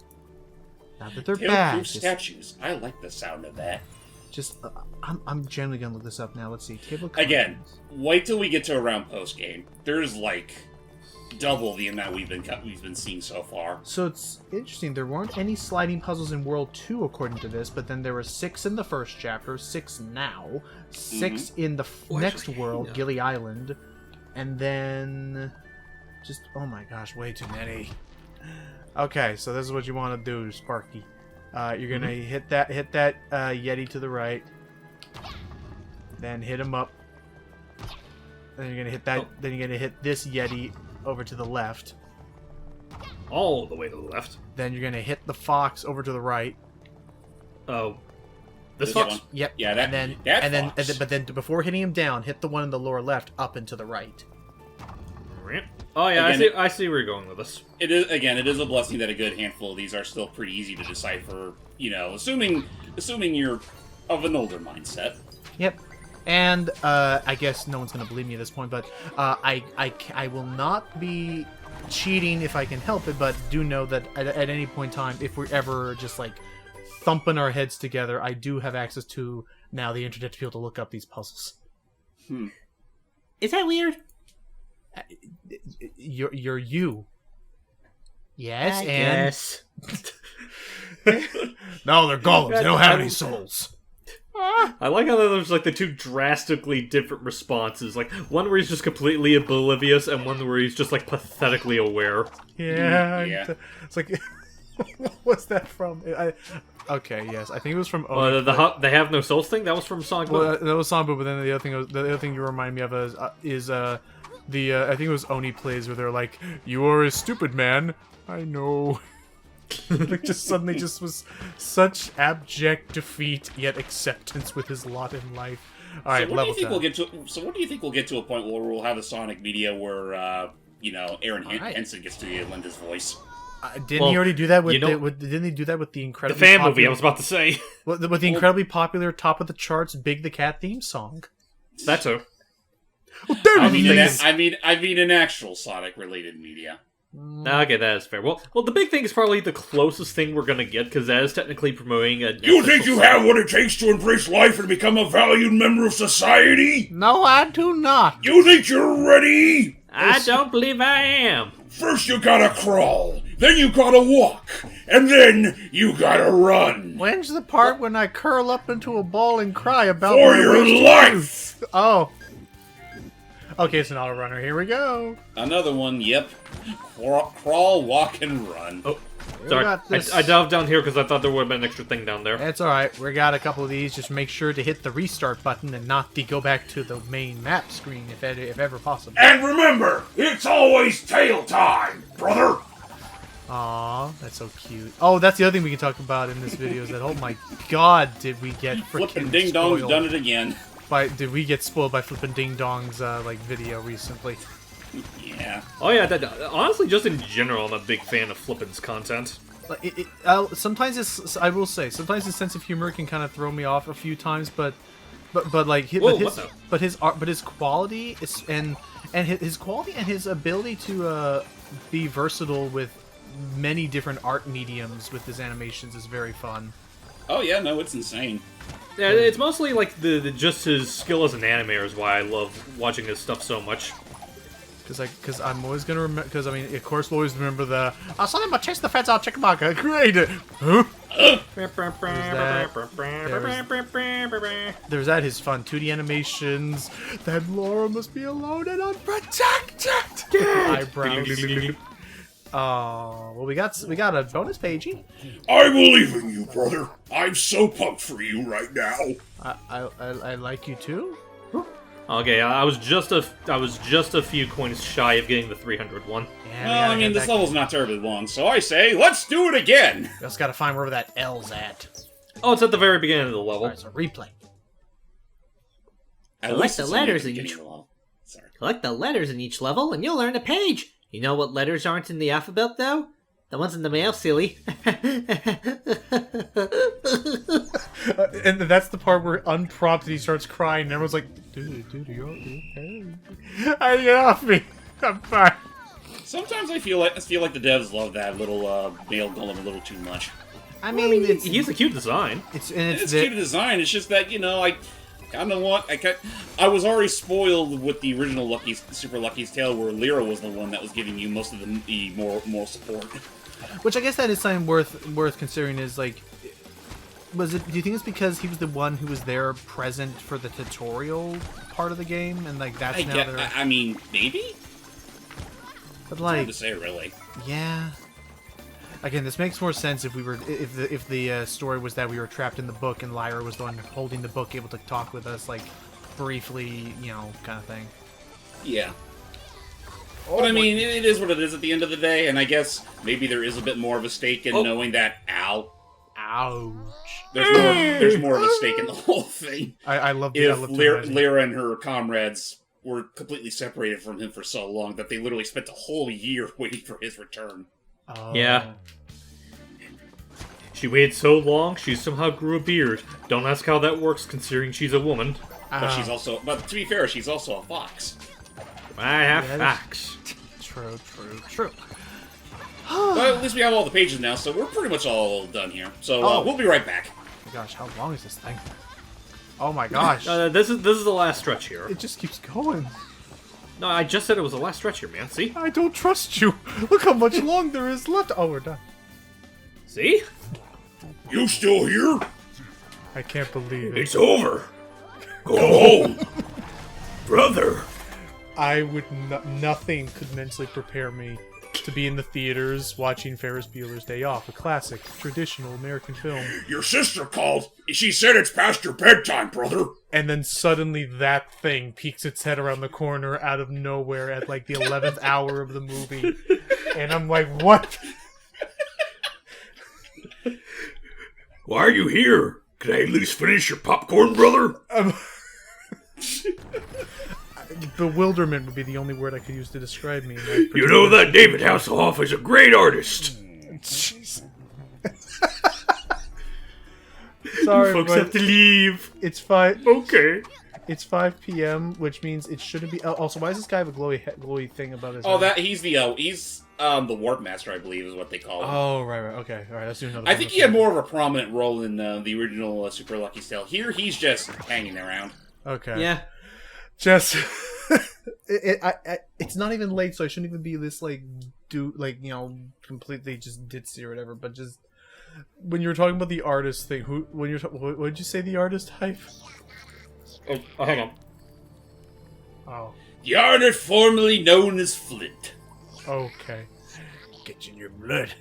Not that they're bad. Tail-proof statues. I like the sound of that. Just I'm generally gonna look this up now. Let's see. Table of Again, contents. wait till we get to around post game. There's like double the amount we've been seeing so far. So it's interesting. There weren't any sliding puzzles in World 2 according to this, but then there were 6 in the first chapter, 6 now, 6 in the next world, Gilly Island, and then just oh my gosh, way too many. Okay, so this is what you want to do, Sparky. You're gonna hit that Yeti to the right, then hit him up. Then you're gonna hit that. Then you're gonna hit this Yeti over to the left. All the way to the left. Then you're gonna hit the fox over to the right. Oh. This This fox? one. Yep. Yeah, that- and then that and then, fox. but then before hitting him down, hit the one in the lower left up and to the right. Oh yeah, Again, I see where you're going with this. It is a blessing that a good handful of these are still pretty easy to decipher. You know, assuming you're of an older mindset. Yep. And I guess no one's gonna believe me at this point, but I will not be cheating if I can help it, but do know that at any point in time, if we're ever just like thumping our heads together, I do have access to now the internet to be able to look up these puzzles. Is that weird? You're you. Yes, I and guess. no, they're golems. They don't have any souls. I like how there's like the two drastically different responses. Like one where he's just completely oblivious, and one where he's just like pathetically aware. Yeah. It's like, what was that from? Okay, yes, I think it was from. They have no souls thing. That was from Sonic Boom. Well, that was Sonic Boom, but then the other thing you remind me of is I think it was Oni plays where they're like, "You are a stupid man." I know. Like just suddenly just was such abject defeat yet acceptance with his lot in life. All right, So level when do 10. you think we'll get to a point where we'll have a Sonic media where Aaron right. Henson gets to lend his voice? Didn't he already do that with, you know- didn't he do that with the The incredibly fan popular, movie, I was about to say. with the incredibly popular top of the charts Big the Cat theme song? That's her. I mean, an actual Sonic related media. Okay, that is fair. Well, the big thing is probably the closest thing we're gonna get, because that is technically promoting a... You think you have what it takes to embrace life and become a valued member of society? No, I do not. You think you're ready? I don't believe I am. First you gotta crawl, then you gotta walk, and then you gotta run. When's the part when I curl up into a ball and cry about For my your wasted life! youth? Oh. Okay, it's an auto runner. Here we go. Another one, yep. Crawl, walk, and run. Oh, We sorry. got this. I dived down here because I thought there would have been an extra thing down there. It's alright. We got a couple of these. Just make sure to hit the restart button and not go back to the main map screen if ever possible. And remember, it's always tail time, brother! Aw, that's so cute. Oh, that's the other thing we can talk about in this video is that, oh my god, did we get Flippin' freaking Ding Dong's spoiled. done it again. Did we get spoiled by Flippin' Ding Dong's video recently? Yeah. Oh yeah, honestly, just in general, I'm a big fan of Flippin's content. Sometimes I will say, sometimes his sense of humor can kind of throw me off a few times, but his quality is his quality and his ability to be versatile with many different art mediums with his animations is very fun. Oh yeah, no, it's insane. Yeah, it's mostly like just his skill as an animator is why I love watching his stuff so much. Because I'm always gonna remember. Because I mean, of course, we'll always remember the. I saw them chase the feds out Chickamauga. Great. Huh? There's that. His fun 2D animations. That Laura must be alone and unprotected. Eyebrows. Oh, well, we got a bonus pagey. I believe in you, brother. I'm so pumped for you right now. I like you too. Okay, I was just a few coins shy of getting the 300 one. Yeah, Well, I mean, this level's not terribly long, so I say, let's do it again! We just gotta find wherever that L's at. Oh, it's at the very beginning of the level. Alright, so replay. At Select least the it's only letters the in beginning each- of the level. Sorry. Collect the letters in each level, and you'll earn a page. You know what letters aren't in the alphabet, though? The ones in the mail, silly. And that's the part where unprompted he starts crying and everyone's like, dude, you're okay. Get off me. I'm fine. Sometimes I feel like the devs love that little male golem a little too much. I mean, He has a cute design. it's It's cute design. It's just that I kind of want. I was already spoiled with the original Super Lucky's Tale, where Lyra was the one that was giving you most of the moral support. which I guess that is something worth considering. Is like, do you think it's because he was the one who was there present for the tutorial part of the game, and like that's I mean, maybe. But Hard like, to say, really. yeah. Again, this makes more sense if the story was that we were trapped in the book and Lyra was the one holding the book, able to talk with us, like briefly, kind of thing. Yeah. But I mean, it is what it is at the end of the day, and I guess maybe there is a bit more of a stake in knowing that. Ouch. There's more of a stake in the whole thing. I love If the Lyra and her comrades were completely separated from him for so long that they literally spent a whole year waiting for his return. Yeah. She waited so long, she somehow grew a beard. Don't ask how that works, considering she's a woman. But to be fair, she's also a fox. I have Yeah, facts. True. But at least we have all the pages now, so we're pretty much all done here. So we'll be right back. Oh my gosh, how long is this thing? Oh my gosh. This is the last stretch here. It just keeps going. No, I just said it was the last stretch here, man. See? I don't trust you. Look how much long there is left. Oh, we're done. See? You still here? I can't believe it. It's over. Go home. Brother. I would nothing could mentally prepare me to be in the theaters watching Ferris Bueller's Day Off, a classic, traditional American film. Your sister called. She said it's past your bedtime, brother. And then suddenly that thing peeks its head around the corner out of nowhere at like the 11th hour of the movie. And I'm like, what? Why are you here? Can I at least finish your popcorn, brother? Bewilderment would be the only word I could use to describe me. You know that David Hasselhoff is a great artist. Jeez. Sorry, Folks but have to leave. it's 5. Okay. It's 5 p.m., which means it shouldn't be. Also, why does this guy have a glowy thing about his? Oh, head? that he's the Warp Master, I believe, is what they call him. Oh, right. Okay. All right. Let's do another. I think he had more of a prominent role in the original Super Lucky's Tale. Here, he's just hanging around. Okay. Yeah. Just. It's not even late, so I shouldn't even be this completely just ditzy or whatever. But just when you were talking about the artist thing, what did you say the artist hype? Oh, hang on. Oh. The artist formerly known as Flint. Okay. Get in your blood.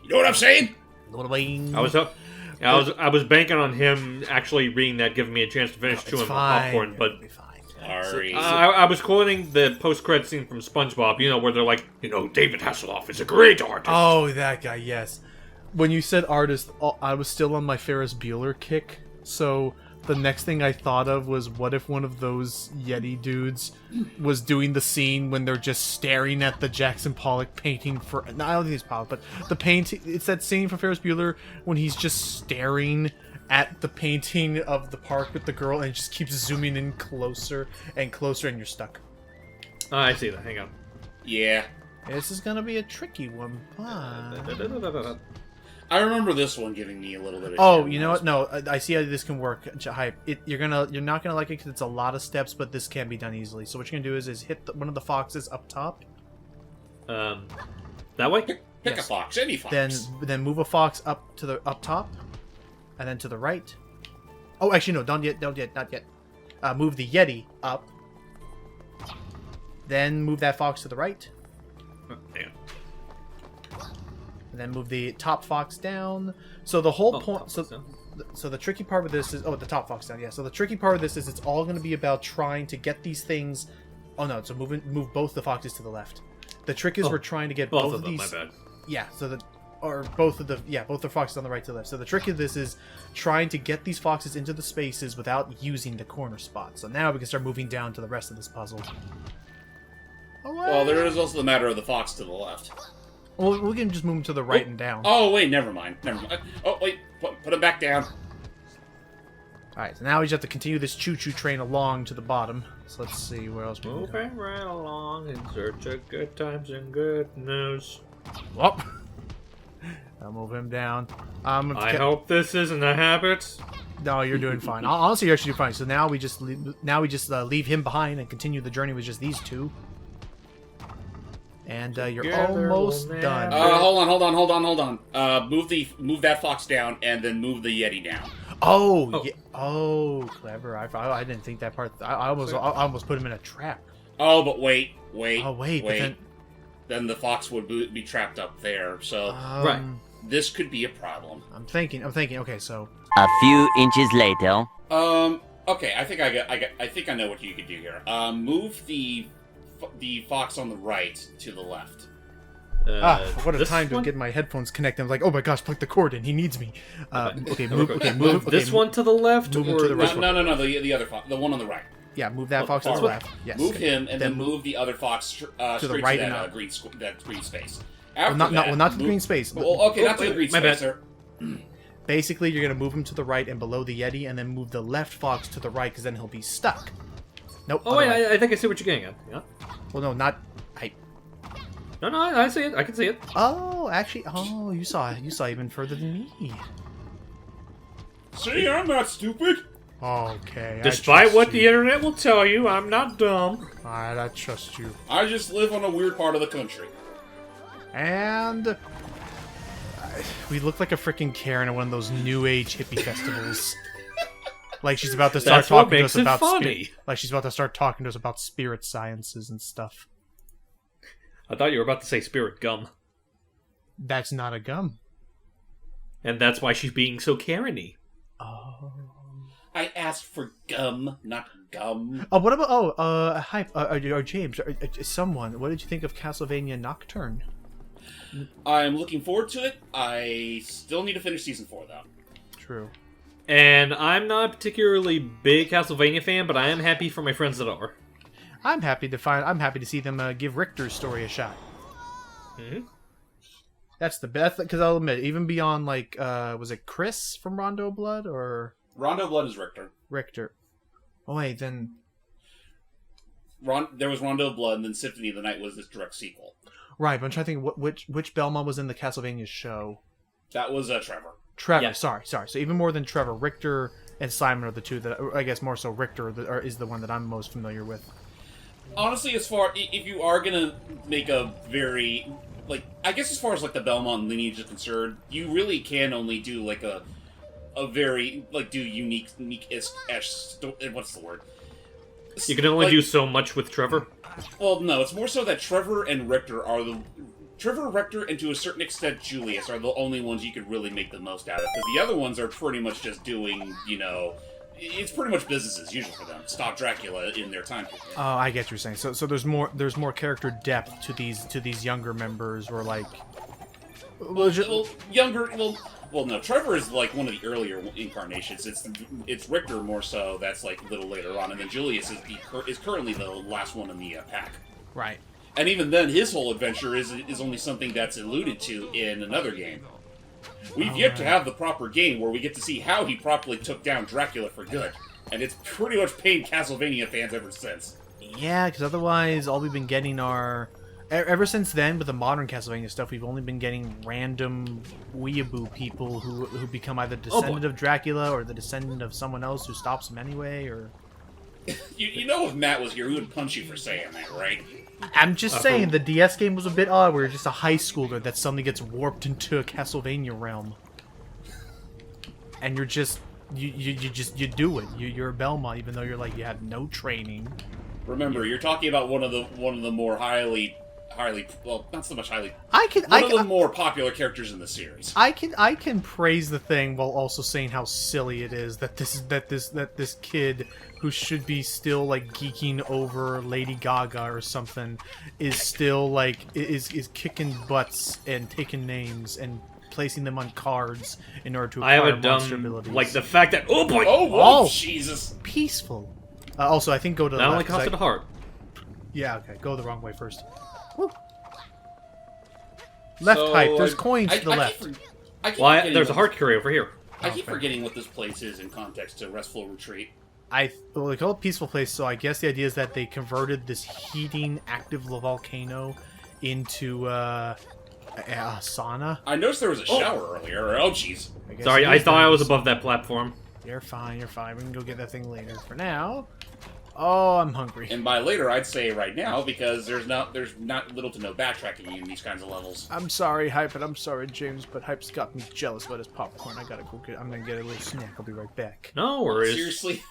You know what I'm saying? I was up. I was banking on him actually reading that, giving me a chance to finish chewing my popcorn, but It'll be fine. Sorry. I was quoting the post-credit scene from SpongeBob, where they're like, David Hasselhoff is a great artist. Oh, that guy. Yes. When you said artist, I was still on my Ferris Bueller kick, so the next thing I thought of was, what if one of those Yeti dudes was doing the scene when they're just staring at the Jackson Pollock painting for... No, I don't think it's Pollock, but the painting... It's that scene from Ferris Bueller when he's just staring at the painting of the park with the girl and it just keeps zooming in closer and closer and you're stuck. I see that. Hang on. Yeah. This is gonna be a tricky one, but... I remember this one giving me a little bit of... Oh, shit. you know what? No, I see how this can work. Hype. You're not gonna like it because it's a lot of steps, but this can be done easily. So what you're gonna do is hit one of the foxes up top. That way? Pick a fox, any fox. Then move a fox up top, and then to the right. Oh, actually no, not yet. Move the Yeti up. Then move that fox to the right. Damn. And then move the top fox down. So the whole point. So the tricky part with this is the top fox down. Yeah. So the tricky part of this is it's all going to be about trying to get these things. Oh no! So move both the foxes to the left. The trick is we're trying to get both of them. these. My bad. Yeah. Both the foxes on the right to the left. So the trick of this is trying to get these foxes into the spaces without using the corner spot. So now we can start moving down to the rest of this puzzle. Well, there is also the matter of the fox to the left. Well, we can just move them to the right and down. Oh, wait, never mind. Oh, wait, put him back down. Alright, so now we just have to continue this choo-choo train along to the bottom. So let's see where else we can go. Moving right along in search of good times and good news. Whoop. I'll move him down. I hope this isn't a habit. No, you're doing fine. Honestly, you're actually doing fine. So now we just leave him behind and continue the journey with just these two. And you're almost done. Hold on. Move that fox down, and then move the Yeti down. Clever. I didn't think that part. I almost put him in a trap. Oh, but wait. Oh, wait. But then the fox would be trapped up there. So right. This could be a problem. I'm thinking. Okay, so a few inches later. Okay. I think I know what you could do here. Move the fox on the right to the left. what a time to get my headphones connected. I'm like, oh my gosh, plug the cord in. He needs me. Move this one to the left, move him to the right. No. The other fox, the one on the right. Yeah, move that fox to the left. Yes. Move him, and then move the other fox straight to the right that green space. Not to the green space. Well, okay, not to the green space, sir. Basically, you're gonna move him to the right and below the Yeti, and then move the left fox to the right, because then he'll be stuck. Nope. Oh wait, I think I see what you're getting at. Yeah. Well, no, not. No, I see it. I can see it. Oh, actually, you saw even further than me. See, I'm not stupid. Okay. Despite what the internet will tell you, I'm not dumb. Alright, I trust you. I just live on a weird part of the country. And we look like a freaking Karen at one of those New Age hippie festivals. Like she's about to start That's what talking to makes us it about funny. like she's about to start talking to us about spirit sciences and stuff. I thought you were about to say spirit gum. That's not a gum. And that's why she's being so Karen-y. Oh. I asked for gum, not gum. Oh, what about or James, or someone? What did you think of Castlevania Nocturne? I'm looking forward to it. I still need to finish season 4 though. True. And I'm not a particularly big Castlevania fan, but I am happy for my friends that are. I'm happy to see them give Richter's story a shot. Hmm? That's the best, because I'll admit, even beyond like, was it Chris from Rondo Blood or Rondo Blood is Richter. Richter? Oh wait, then There was Rondo Blood, and then Symphony of the Night was this direct sequel. right. But I'm trying to think which Belmont was in the Castlevania show. That was Trevor. Trevor, Yeah. sorry. So even more than Trevor, Richter and Simon are the two that I guess more so Richter is the one that I'm most familiar with. Honestly, if you are gonna make a very I guess as far as like the Belmont lineage is concerned, you really can only do like a very do unique what's the word? You can only do so much with Trevor. Well, no, it's more so that Trevor and Richter Trevor, Richter, and to a certain extent Julius are the only ones you could really make the most out of, because the other ones are pretty much just doing, it's pretty much business as usual for them. Stop Dracula in their time period. Oh, I get what you're saying. So there's more character depth to these younger members, or like. No. Trevor is like one of the earlier incarnations. It's Richter more so. That's like a little later on, and then Julius is currently the last one in the pack. Right. And even then, his whole adventure is only something that's alluded to in another game. We've yet to have the proper game where we get to see how he properly took down Dracula for good. And it's pretty much pained Castlevania fans ever since. Yeah, because otherwise all we've been getting are... Ever since then, with the modern Castlevania stuff, we've only been getting random weeaboo people who become either descendant of Dracula or the descendant of someone else who stops him anyway, or... You know if Matt was here, he would punch you for saying that, right? I'm just saying, the DS game was a bit odd, where you're just a high schooler that suddenly gets warped into a Castlevania realm. And you're just... You do it. You're a Belmont, even though you have no training. Remember, you're talking about one of the more highly, well, not so much highly. One of the more popular characters in the series. I can praise the thing while also saying how silly it is that this kid who should be still like geeking over Lady Gaga or something is still like is kicking butts and taking names and placing them on cards in order to acquire monster abilities. Like the fact that Jesus, peaceful. Also, I think go to the that left. only costed a heart. Yeah, okay, go the wrong way first. Woo. Left type. There's coins to the left. There's a heart curry over here. I keep forgetting what this place is in context to Restful Retreat. They call it Peaceful Place, so I guess the idea is that they converted this heating active volcano into a sauna. I noticed there was a shower earlier. Oh, jeez. Sorry, I thought I was above that platform. You're fine. We can go get that thing later. For now, I'm hungry. And by later, I'd say right now, because there's not little to no backtracking in these kinds of levels. I'm sorry, Hype, and I'm sorry, James, but Hype's got me jealous about his popcorn. I'm gonna get a little snack. I'll be right back. No worries. Seriously?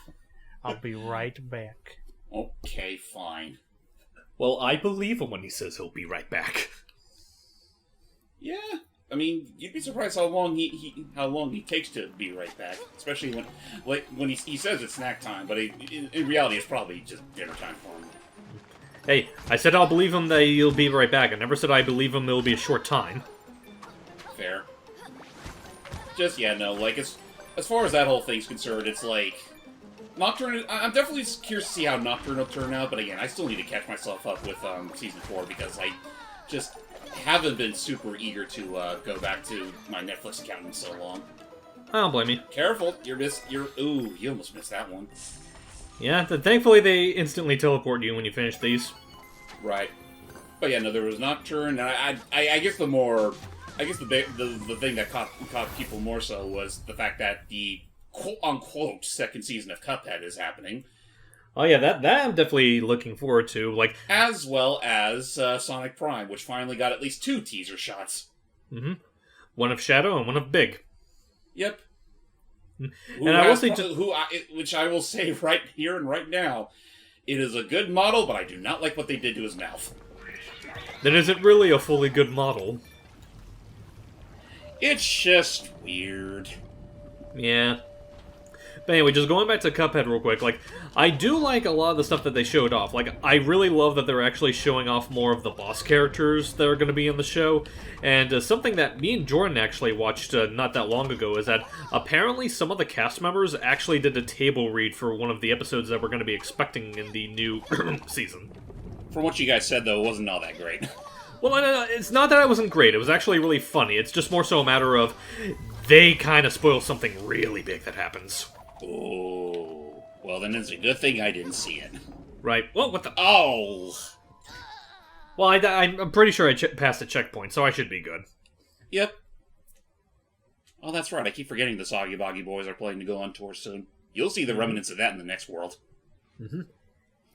I'll be right back. Okay, fine. Well, I believe him when he says he'll be right back. Yeah, I mean, you'd be surprised how long he takes to be right back. Especially when he says it's snack time, but in reality, it's probably just dinner time for him. Hey, I said I'll believe him that he'll be right back. I never said I believe him it'll be a short time. Fair. Just as far as that whole thing's concerned, it's like Nocturne. I'm definitely curious to see how Nocturne will turn out, but again, I still need to catch myself up with season 4 because I just haven't been super eager to go back to my Netflix account in so long. I don't blame you. Careful, you almost missed that one. Yeah, thankfully they instantly teleport you when you finish these. Right. But yeah, no, there was Nocturne, and I guess the thing that caught people more so was the fact that the quote-unquote second season of Cuphead is happening. Oh yeah, that I'm definitely looking forward to. Like, as well as Sonic Prime, which finally got at least 2 teaser shots. Mm-hmm. One of Shadow and one of Big. Yep. And I will say, which I will say right here and right now, it is a good model, but I do not like what they did to his mouth. Then is it really a fully good model? It's just weird. Yeah. But anyway, just going back to Cuphead real quick, like, I do like a lot of the stuff that they showed off. Like, I really love that they're actually showing off more of the boss characters that are going to be in the show. And something that me and Jordan actually watched not that long ago is that apparently some of the cast members actually did a table read for one of the episodes that we're going to be expecting in the new season. From what you guys said, though, it wasn't all that great. Well, it's not that it wasn't great. It was actually really funny. It's just more so a matter of they kind of spoil something really big that happens. Oh, well then it's a good thing I didn't see it. Right. Well, what the... Oh! Well, I'm pretty sure I passed a checkpoint, so I should be good. Yep. Oh, that's right. I keep forgetting the Soggy Boggy Boys are planning to go on tour soon. You'll see the remnants of that in the next world. Mm-hmm.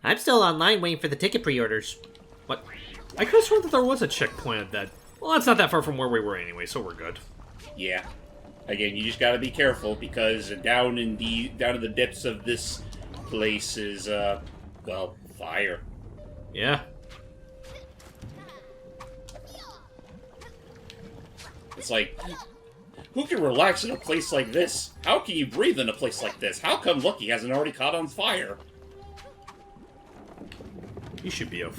I'm still online waiting for the ticket pre-orders. What? I could have sworn that there was a checkpoint at that. Well, that's not that far from where we were anyway, so we're good. Yeah. Again, you just gotta be careful, because down in the depths of this place is, well, fire. Yeah. It's like, who can relax in a place like this? How can you breathe in a place like this? How come Lucky hasn't already caught on fire? You should be a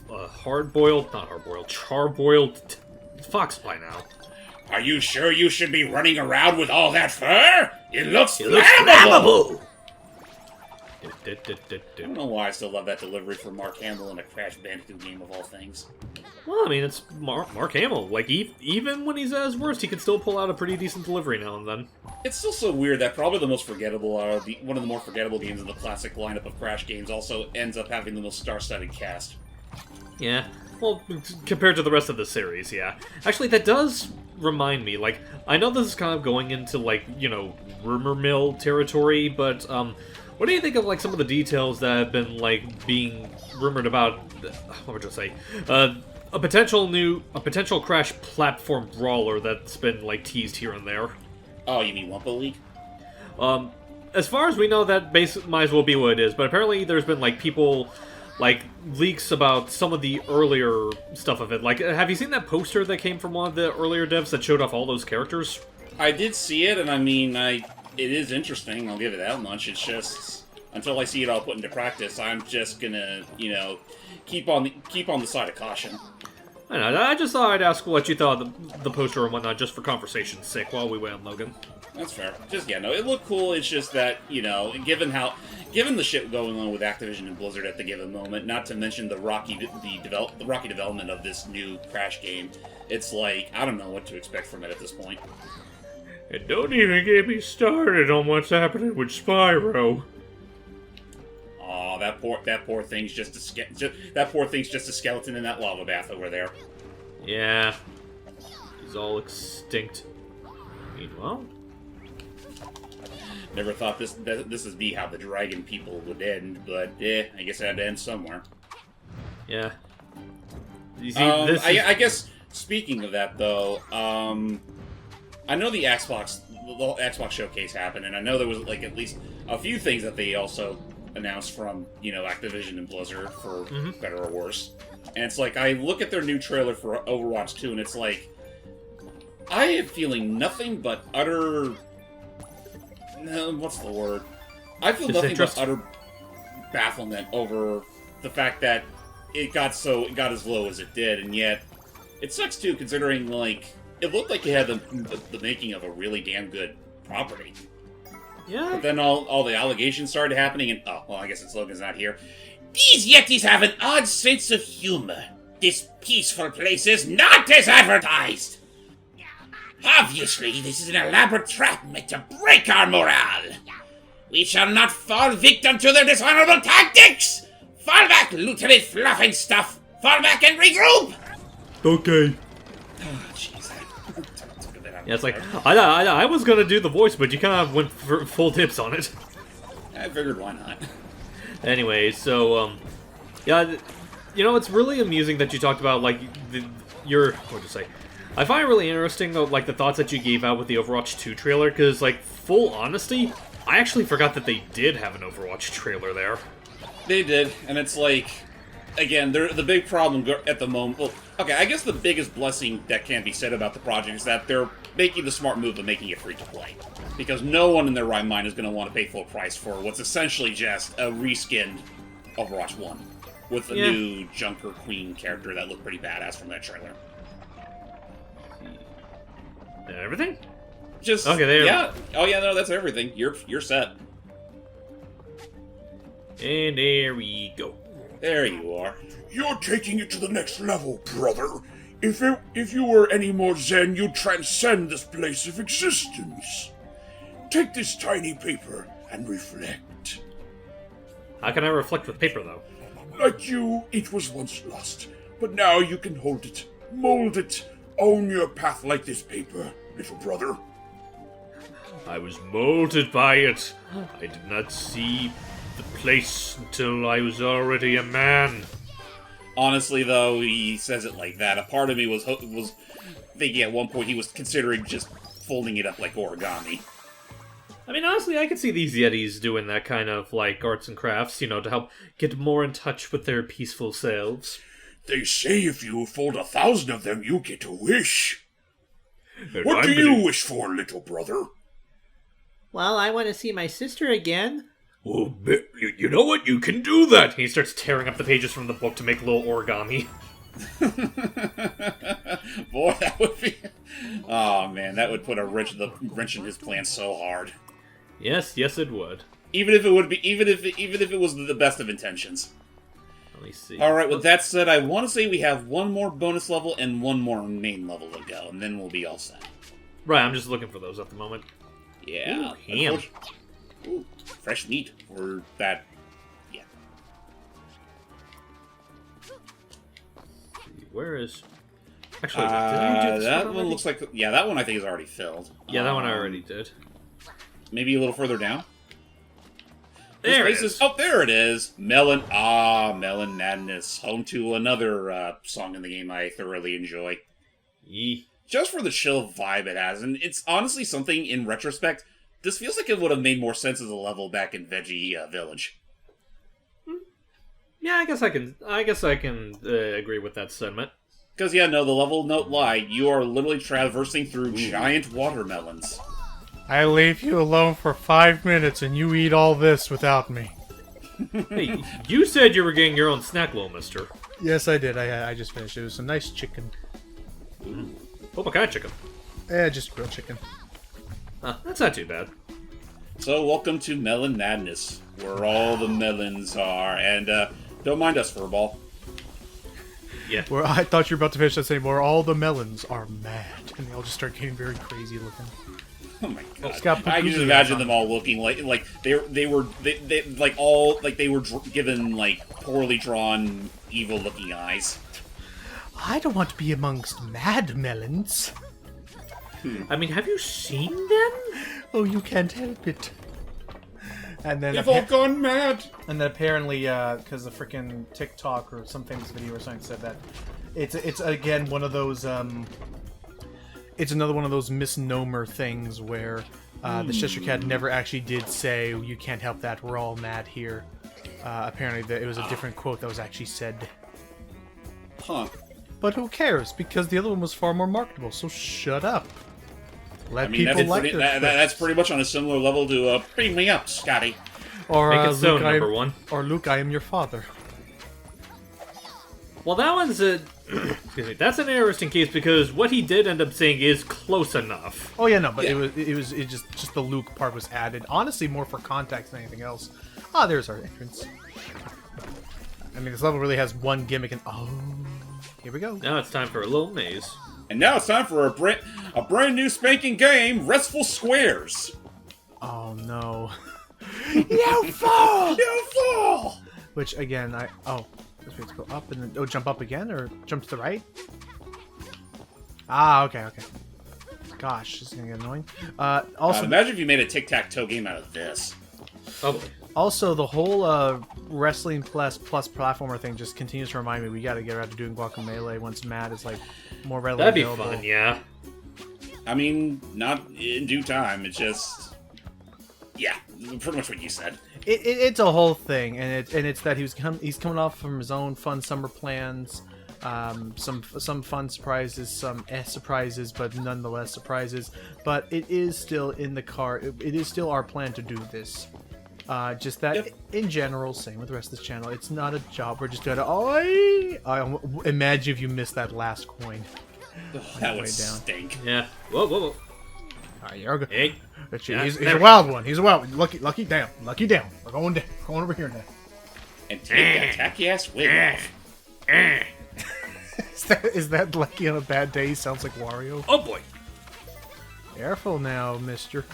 hard-boiled, not hard-boiled, char-boiled fox by now. Are you sure you should be running around with all that fur? It looks flammable! I don't know why I still love that delivery for Mark Hamill in a Crash Bandicoot game of all things. Well, I mean, it's Mark Hamill. Like, even when he's at his worst, he can still pull out a pretty decent delivery now and then. It's still so weird that probably the most forgettable, one of the more forgettable games in the classic lineup of Crash games also ends up having the most star-studded cast. Yeah. Well, compared to the rest of the series, yeah. Actually, that does remind me, like, I know this is kind of going into, like, you know, rumor mill territory, but, what do you think of, like, some of the details that have been, like, being rumored about, what would you say, a potential Crash platform brawler that's been, like, teased here and there? Oh, you mean Wumpa League? As far as we know, that might as well be what it is, but apparently there's been, like, people... like, leaks about some of the earlier stuff of it. Like, have you seen that poster that came from one of the earlier devs that showed off all those characters? I did see it, and I mean, it is interesting, I'll give it that much. It's just, until I see it all put into practice, I'm just gonna, you know, keep on the side of caution. I know, I just thought I'd ask what you thought of the poster and whatnot, just for conversation's sake, while we wait on Logan. That's fair. Just, yeah, no, it looked cool, it's just that, you know, given the shit going on with Activision and Blizzard at the given moment, not to mention the rocky development of this new Crash game, it's like, I don't know what to expect from it at this point. And don't even get me started on what's happening with Spyro. Aw, that poor thing's just a skeleton in that lava bath over there. Yeah. He's all extinct. Meanwhile... Never thought this would be how the dragon people would end, but I guess it had to end somewhere. Yeah. You see, I guess, speaking of that, though, I know the Xbox showcase happened, and I know there was, like, at least a few things that they also announced from, you know, Activision and Blizzard, for better or worse. And it's like, I look at their new trailer for Overwatch 2, and it's like, I am feeling nothing but utter... No, what's the word? I feel nothing but utter bafflement over the fact that it got as low as it did, and yet it sucks too, considering, like, it looked like it had the making of a really damn good property. Yeah. But then all the allegations started happening, and oh, well, I guess Logan's not here. These Yetis have an odd sense of humor. This peaceful place is not as advertised. Obviously, this is an elaborate trap meant to break our morale. We shall not fall victim to their dishonorable tactics! Fall back, Lieutenant Fluffinstuff! Fall back and regroup! Okay. Oh, jeez. Yeah, it's like, I was gonna do the voice, but you kind of went for full tips on it. I figured why not. Anyway, so, yeah, you know, it's really amusing that you talked about, like, what'd you say? I find it really interesting, like, the thoughts that you gave out with the Overwatch 2 trailer, because, like, full honesty, I actually forgot that they did have an Overwatch trailer there. They did, and it's like, again, the big problem at the moment, well, okay, I guess the biggest blessing that can be said about the project is that they're making the smart move of making it free to play. Because no one in their right mind is going to want to pay full price for what's essentially just a reskinned Overwatch 1. With a new Junker Queen character that looked pretty badass from that trailer. Everything? Just, okay, there. Yeah. Oh yeah, no, that's everything. You're set. And there we go. There you are. You're taking it to the next level, brother. If you were any more zen, you'd transcend this place of existence. Take this tiny paper and reflect. How can I reflect with paper, though? Like you, it was once lost, but now you can hold it, mold it, own your path like this paper, little brother. I was molded by it. I did not see the place until I was already a man. Honestly, though, he says it like that. A part of me was thinking at one point he was considering just folding it up like origami. I mean, honestly, I could see these Yetis doing that kind of, like, arts and crafts, you know, to help get more in touch with their peaceful selves. They say if you fold 1,000 of them, you get a wish. And What I'm do you gonna- wish for, little brother? Well, I want to see my sister again. Oh, you know what? You can do that. He starts tearing up the pages from the book to make little origami. Boy, that would be... Oh, man, that would put a wrench in his plan so hard. Yes, it would. Even if it was the best of intentions. Let me see. Alright, with that said, I want to say we have one more bonus level and one more main level to go, and then we'll be all set. Right, I'm just looking for those at the moment. Yeah. Ooh, ham. Ooh, fresh meat for that. Yeah. Where is... Actually, did I do this that one one already? looks like... Yeah, that one I think is already filled. Yeah, that one I already did. Maybe a little further down? There it This is. Oh, there it is! Melon... Melon Madness. Home to another song in the game I thoroughly enjoy. Yee. Just for the chill vibe it has, and it's honestly something, in retrospect, this feels like it would have made more sense as a level back in Veggie Village. Yeah, I guess I can agree with that sentiment. Because, yeah, no, the level, don't lie, you are literally traversing through giant watermelons. I leave you alone for 5 minutes and you eat all this without me. Hey, you said you were getting your own snack, little mister. Yes, I did. I just finished. It was some nice chicken. What kind of chicken? Just grilled chicken. That's not too bad. So, welcome to Melon Madness, where all the melons are, and, don't mind us, Furball. Yeah. Where I thought you were about to finish that saying, where all the melons are mad. And they all just start getting very crazy looking. Oh my god! it's got I can just Pakuzu imagine on them all looking like they were given like poorly drawn, evil looking eyes. I don't want to be amongst mad melons. I mean, have you seen them? Oh, you can't help it. And then They've all gone mad. And then apparently, because the freaking TikTok or some famous video or something said that it's again one of those it's another one of those misnomer things where the Cheshire Cat never actually did say you can't help that, we're all mad here. Apparently it was a different quote that was actually said. Huh. But who cares? Because the other one was far more marketable, so shut up. Let I mean, people like pretty, their that's scripts. pretty much on a similar level to beam me up, Scotty. Or Make it so, Luke, number one. Or Luke, I am your father. Well, that one's a... excuse me. That's an interesting case because what he did end up saying is close enough. Oh yeah, no, but Yeah. it just the Luke part was added. Honestly, more for context than anything else. Ah, there's our entrance. I mean, this level really has one gimmick, and here we go. Now it's time for a little maze. And now it's time for a brand new spanking game, Restful Squares. Oh no. You fall! You fall! Which again, This way to go up and then jump up again or jump to the right. Ah, okay. Gosh, this is gonna get annoying. Also, imagine if you made a tic-tac-toe game out of this. Oh boy. Also, the whole wrestling plus platformer thing just continues to remind me we got to get around to doing Guacamelee once Matt is like more readily That'd be available. fun, yeah. I mean, not in due time. It's just, yeah, pretty much what you said. It's a whole thing, and it's that he's coming off from his own fun summer plans, some fun surprises, some surprises, but nonetheless surprises. But it is still in the car. It is still our plan to do this. Just that, in general, same with the rest of this channel. It's not a job. We're just gonna. Imagine if you missed that last coin. That would stink. Yeah. Whoa. All right, you're good. Hey. He's a wild one. He's a wild one. Lucky down. We're going down. Going over here now. And take that tacky ass wig off. Is that Lucky on a bad day? He sounds like Wario. Oh boy. Careful now, mister.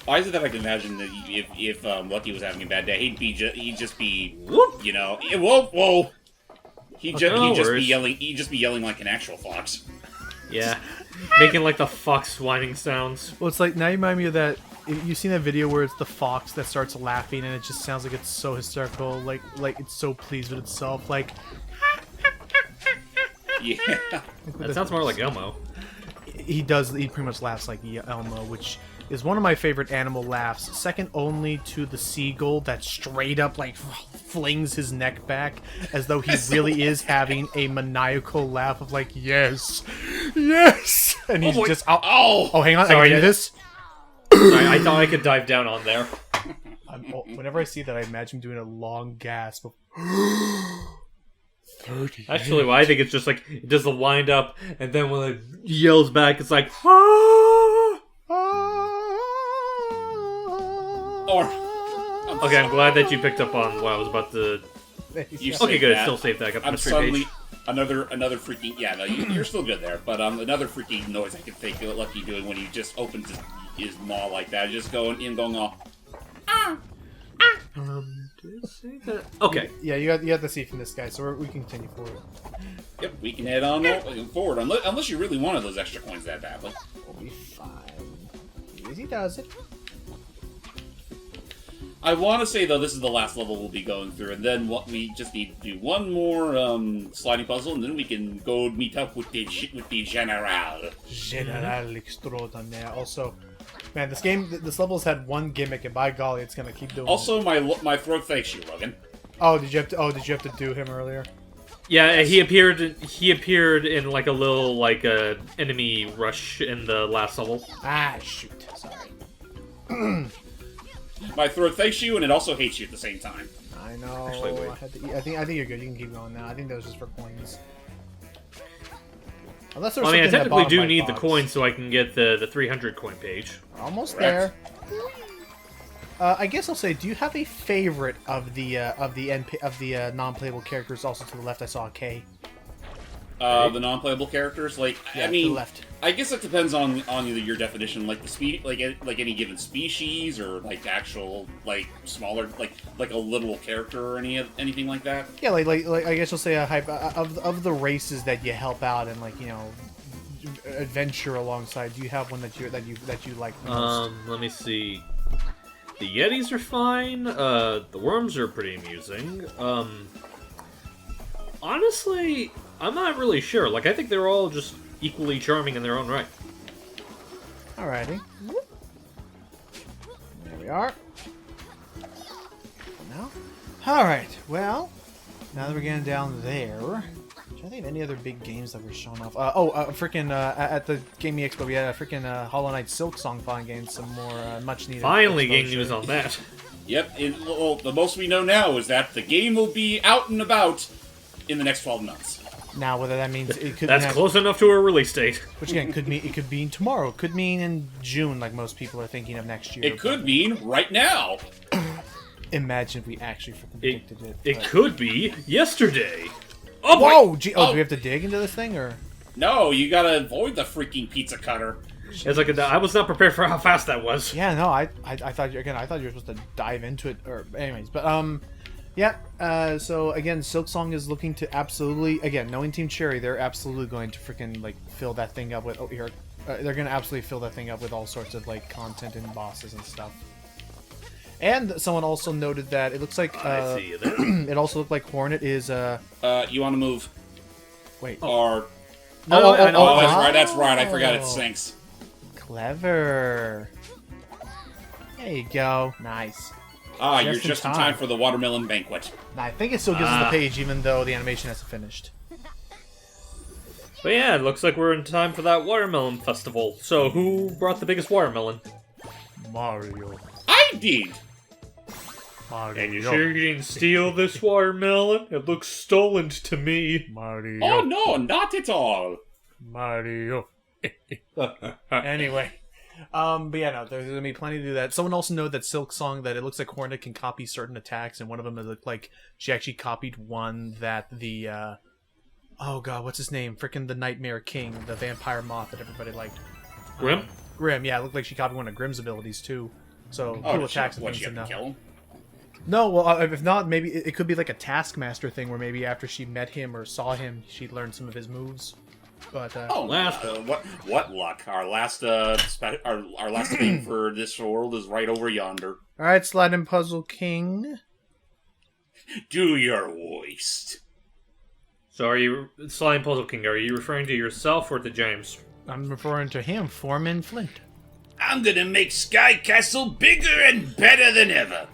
Why is it that I can imagine that if Lucky was having a bad day, he'd just be, Whoop. you know, whoa. He'd just be yelling like an actual fox. Yeah. Making like the fox whining sounds. Well, it's like, now you remind me of that. You've seen that video where it's the fox that starts laughing and it just sounds like it's so hysterical, like it's so pleased with itself, like. Yeah. That sounds more like Elmo. He pretty much laughs like Elmo, which is one of my favorite animal laughs, second only to the seagull that straight up like flings his neck back as though he really is having a maniacal laugh of like, yes, and he's just hang on, Sorry, I can do this. Sorry, I thought I could dive down on there. Whenever I see that, I imagine him doing a long gasp of 30. Actually, well, I think it's just like it does the wind up, and then when it yells back, it's like. Okay, I'm glad that you picked up on what I was about to. Okay, good. Still saved that. I'm suddenly another freaking no, you're still good there. But another freaking noise I can think of Lucky doing when he just opens his maw like that, just going off. Did it say that? Okay. Yeah, you have to see from this guy, so we can continue forward. Yep, we can head on forward unless you really wanted those extra coins that badly. We'll be fine. Easy does it. I want to say, though, this is the last level we'll be going through, and then we just need to do one more sliding puzzle, and then we can go meet up with the General. General Extraordinaire. Also, man, this level's had one gimmick, and by golly, it's gonna keep doing. Also, my throat thanks you, Logan. Did you have to do him earlier? Yeah, he appeared in like a little like enemy rush in the last level. Ah, shoot. Sorry. My throat thanks you, and it also hates you at the same time. I know. Actually, wait. I think you're good. You can keep going now. I think that was just for coins. Unless Well, I mean, I technically do need the coins so I can get the 300 coin page. Almost Correct. there. I guess I'll say, do you have a favorite of the non-playable characters? Also to the left, I saw a K. The non-playable characters, I to mean, the left. I guess it depends on your definition, like like any given species, or like actual smaller, like a literal character or anything like that. Yeah, like I guess you'll say a hype of the races that you help out and adventure alongside. Do you have one that you like the most? Let me see. The Yetis are fine. The worms are pretty amusing. Honestly, I'm not really sure. I think they're all just equally charming in their own right. Alrighty. There we are. Now? Alright, well, now that we're getting down there, do I think any other big games that were shown off? At the Gaming Expo, we had a freaking Hollow Knight Silk Song fun game, some more much needed. Finally getting news on that. Yep, the most we know now is that the game will be out and about in the next 12 months. Now, whether that means it could That's close enough to a release date. Which again could mean tomorrow. Could mean in June, like most people are thinking of next year. It could mean right now. Imagine if we actually freaking predicted it. It could be yesterday. Oh whoa! boy. Do we have to dig into this thing or? No, you gotta avoid the freaking pizza cutter. It's like I was not prepared for how fast that was. Yeah, no, I thought you were supposed to dive into it, or anyways, but Yeah, so again, Silksong is looking to absolutely, again, knowing Team Cherry, they're absolutely going to freaking, like, fill that thing up with, they're going to absolutely fill that thing up with all sorts of, like, content and bosses and stuff. And someone also noted that it looks like, I see you there. it also looked like Hornet is, You want to move? wait. Or No, I know. Oh, that's right. I forgot it sinks. Clever. There you go. Nice. You're just in time for the watermelon banquet. Now, I think it still gives us the page, even though the animation hasn't finished. But yeah, it looks like we're in time for that watermelon festival. So who brought the biggest watermelon? Mario. I did. Mario. And you sure you didn't steal this watermelon? It looks stolen to me. Mario. Oh no, not at all. Mario. Anyway. But yeah, no, there's gonna be plenty to do that. Someone also noted that Silksong, that it looks like Hornet can copy certain attacks, and one of them looked like she actually copied one that the, oh god, what's his name? Frickin' the Nightmare King, the vampire moth that everybody liked. Grim? Grim, yeah, it looked like she copied one of Grim's abilities too. So, cool attacks and What, things you have to enough. kill him? No, well, if not, maybe it could be like a Taskmaster thing, where maybe after she met him or saw him, she learned some of his moves. But What luck? Our last our last thing for this world is right over yonder. all right, Slide and Puzzle King. Do your worst. So are you, Slime Puzzle King, are you referring to yourself or to James? I'm referring to him, Foreman Flint. I'm gonna make Sky Castle bigger and better than ever.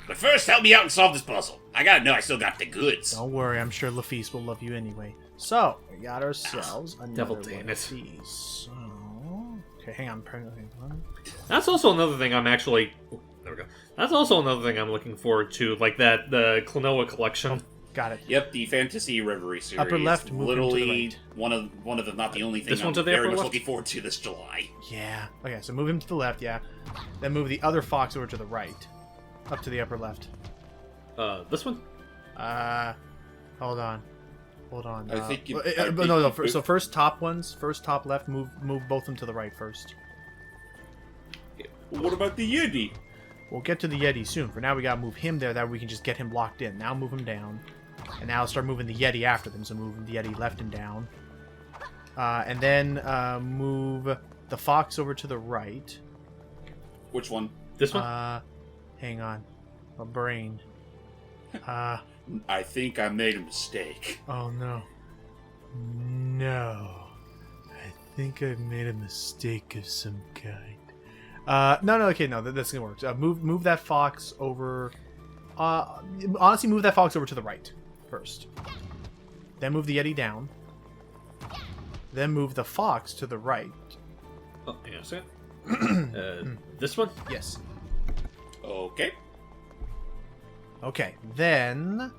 But first, help me out and solve this puzzle. I gotta know I still got the goods. Don't worry, I'm sure Lafitte will love you anyway. So, we got ourselves Devil another damn one it. of these. So, okay, hang on. That's also another thing I'm actually... Oh, there we go. That's also another thing I'm looking forward to, like the Klonoa collection. Got it. Yep, the Fantasy Reverie series. Upper left, move him to the literally right. one of the not the only thing This one I'm to the very upper much left? looking forward to this July. Yeah. Okay, so move him to the left, yeah. Then move the other fox over to the right. Up to the upper left. This one? Hold on. Hold on. I think you- So first top ones, first top left, move both of them to the right first. What about the Yeti? We'll get to the Yeti soon. For now, we gotta move him there, that way we can just get him locked in. Now move him down. And now start moving the Yeti after them, so move the Yeti left and down. And then move the fox over to the right. Which one? This one? Hang on. My brain. I think I made a mistake. Oh no. No. I think I've made a mistake of some kind. No, that's gonna work. Move that fox over... honestly, move that fox over to the right first. Then move the Yeti down. Then move the fox to the right. Oh, hang on a second. This one? Yes. Okay. Okay, then...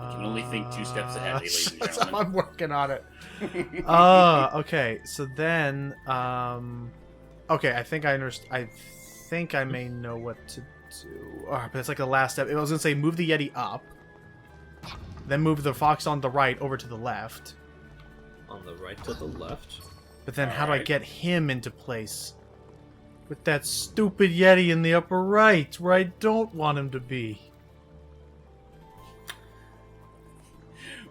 I can only think 2 steps ahead, ladies and gentlemen. I'm working on it. Okay, so then... okay, I think I understand. I think I may know what to do. But it's like the last step. I was going to say move the Yeti up. Then move the fox on the right over to the left. On the right to the left? But then how do I Alright. get him into place? With that stupid Yeti in the upper right, where I don't want him to be.